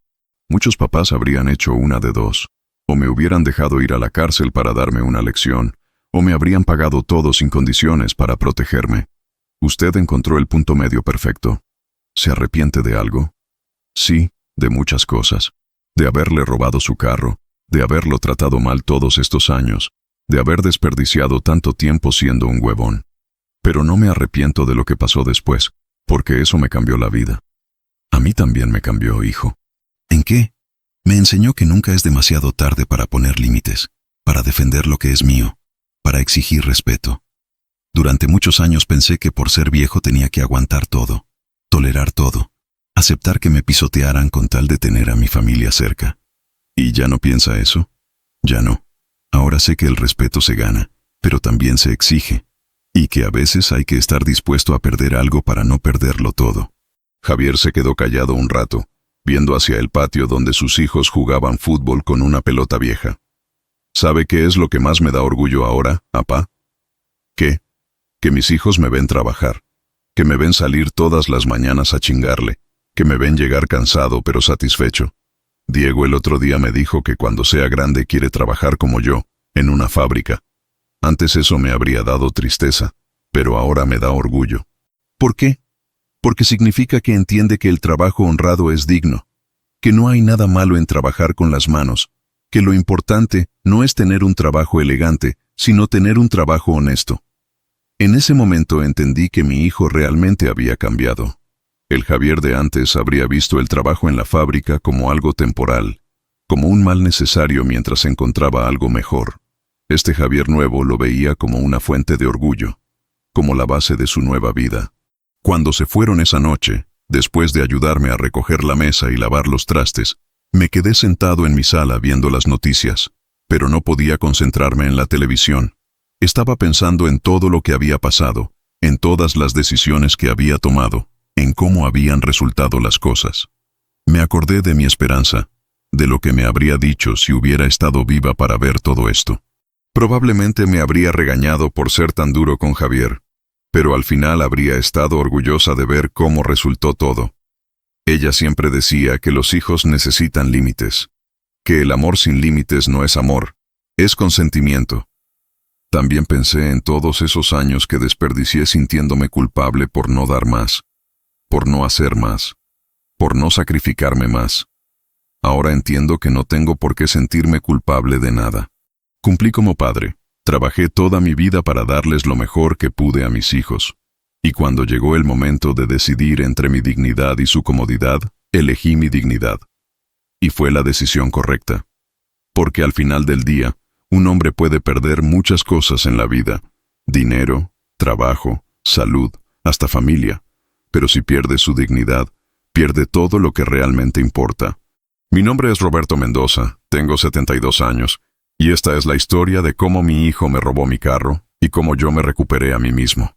Muchos papás habrían hecho una de dos. O me hubieran dejado ir a la cárcel para darme una lección, o me habrían pagado todo sin condiciones para protegerme. Usted encontró el punto medio perfecto. ¿Se arrepiente de algo?» «Sí, de muchas cosas. De haberle robado su carro, de haberlo tratado mal todos estos años, de haber desperdiciado tanto tiempo siendo un huevón. Pero no me arrepiento de lo que pasó después, porque eso me cambió la vida». «A mí también me cambió, hijo». «¿En qué?» «Me enseñó que nunca es demasiado tarde para poner límites, para defender lo que es mío, para exigir respeto. Durante muchos años pensé que por ser viejo tenía que aguantar todo, tolerar todo, aceptar que me pisotearan con tal de tener a mi familia cerca. ¿Y ya no piensa eso?» «Ya no. Ahora sé que el respeto se gana, pero también se exige, y que a veces hay que estar dispuesto a perder algo para no perderlo todo». Javier se quedó callado un rato, viendo hacia el patio donde sus hijos jugaban fútbol con una pelota vieja. «¿Sabe qué es lo que más me da orgullo ahora, apá?» «¿Qué?» «Que mis hijos me ven trabajar, que me ven salir todas las mañanas a chingarle, que me ven llegar cansado pero satisfecho. Diego el otro día me dijo que cuando sea grande quiere trabajar como yo, en una fábrica. Antes eso me habría dado tristeza, pero ahora me da orgullo». «¿Por qué?» «Porque significa que entiende que el trabajo honrado es digno, que no hay nada malo en trabajar con las manos, que lo importante no es tener un trabajo elegante, sino tener un trabajo honesto». En ese momento entendí que mi hijo realmente había cambiado. El Javier de antes habría visto el trabajo en la fábrica como algo temporal, como un mal necesario mientras encontraba algo mejor. Este Javier nuevo lo veía como una fuente de orgullo, como la base de su nueva vida. Cuando se fueron esa noche, después de ayudarme a recoger la mesa y lavar los trastes, me quedé sentado en mi sala viendo las noticias. pero no podía concentrarme en la televisión. Estaba pensando en todo lo que había pasado, en todas las decisiones que había tomado, en cómo habían resultado las cosas. Me acordé de mi esperanza, de lo que me habría dicho si hubiera estado viva para ver todo esto. Probablemente me habría regañado por ser tan duro con Javier, pero al final habría estado orgullosa de ver cómo resultó todo. Ella siempre decía que los hijos necesitan límites, que el amor sin límites no es amor, es consentimiento. También pensé en todos esos años que desperdicié sintiéndome culpable por no dar más, por no hacer más, por no sacrificarme más. Ahora entiendo que no tengo por qué sentirme culpable de nada. Cumplí como padre, trabajé toda mi vida para darles lo mejor que pude a mis hijos. Y cuando llegó el momento de decidir entre mi dignidad y su comodidad, elegí mi dignidad. Y fue la decisión correcta. Porque al final del día, un hombre puede perder muchas cosas en la vida: dinero, trabajo, salud, hasta familia. Pero si pierde su dignidad, pierde todo lo que realmente importa. Mi nombre es Roberto Mendoza, tengo 72 años, y esta es la historia de cómo mi hijo me robó mi carro y cómo yo me recuperé a mí mismo.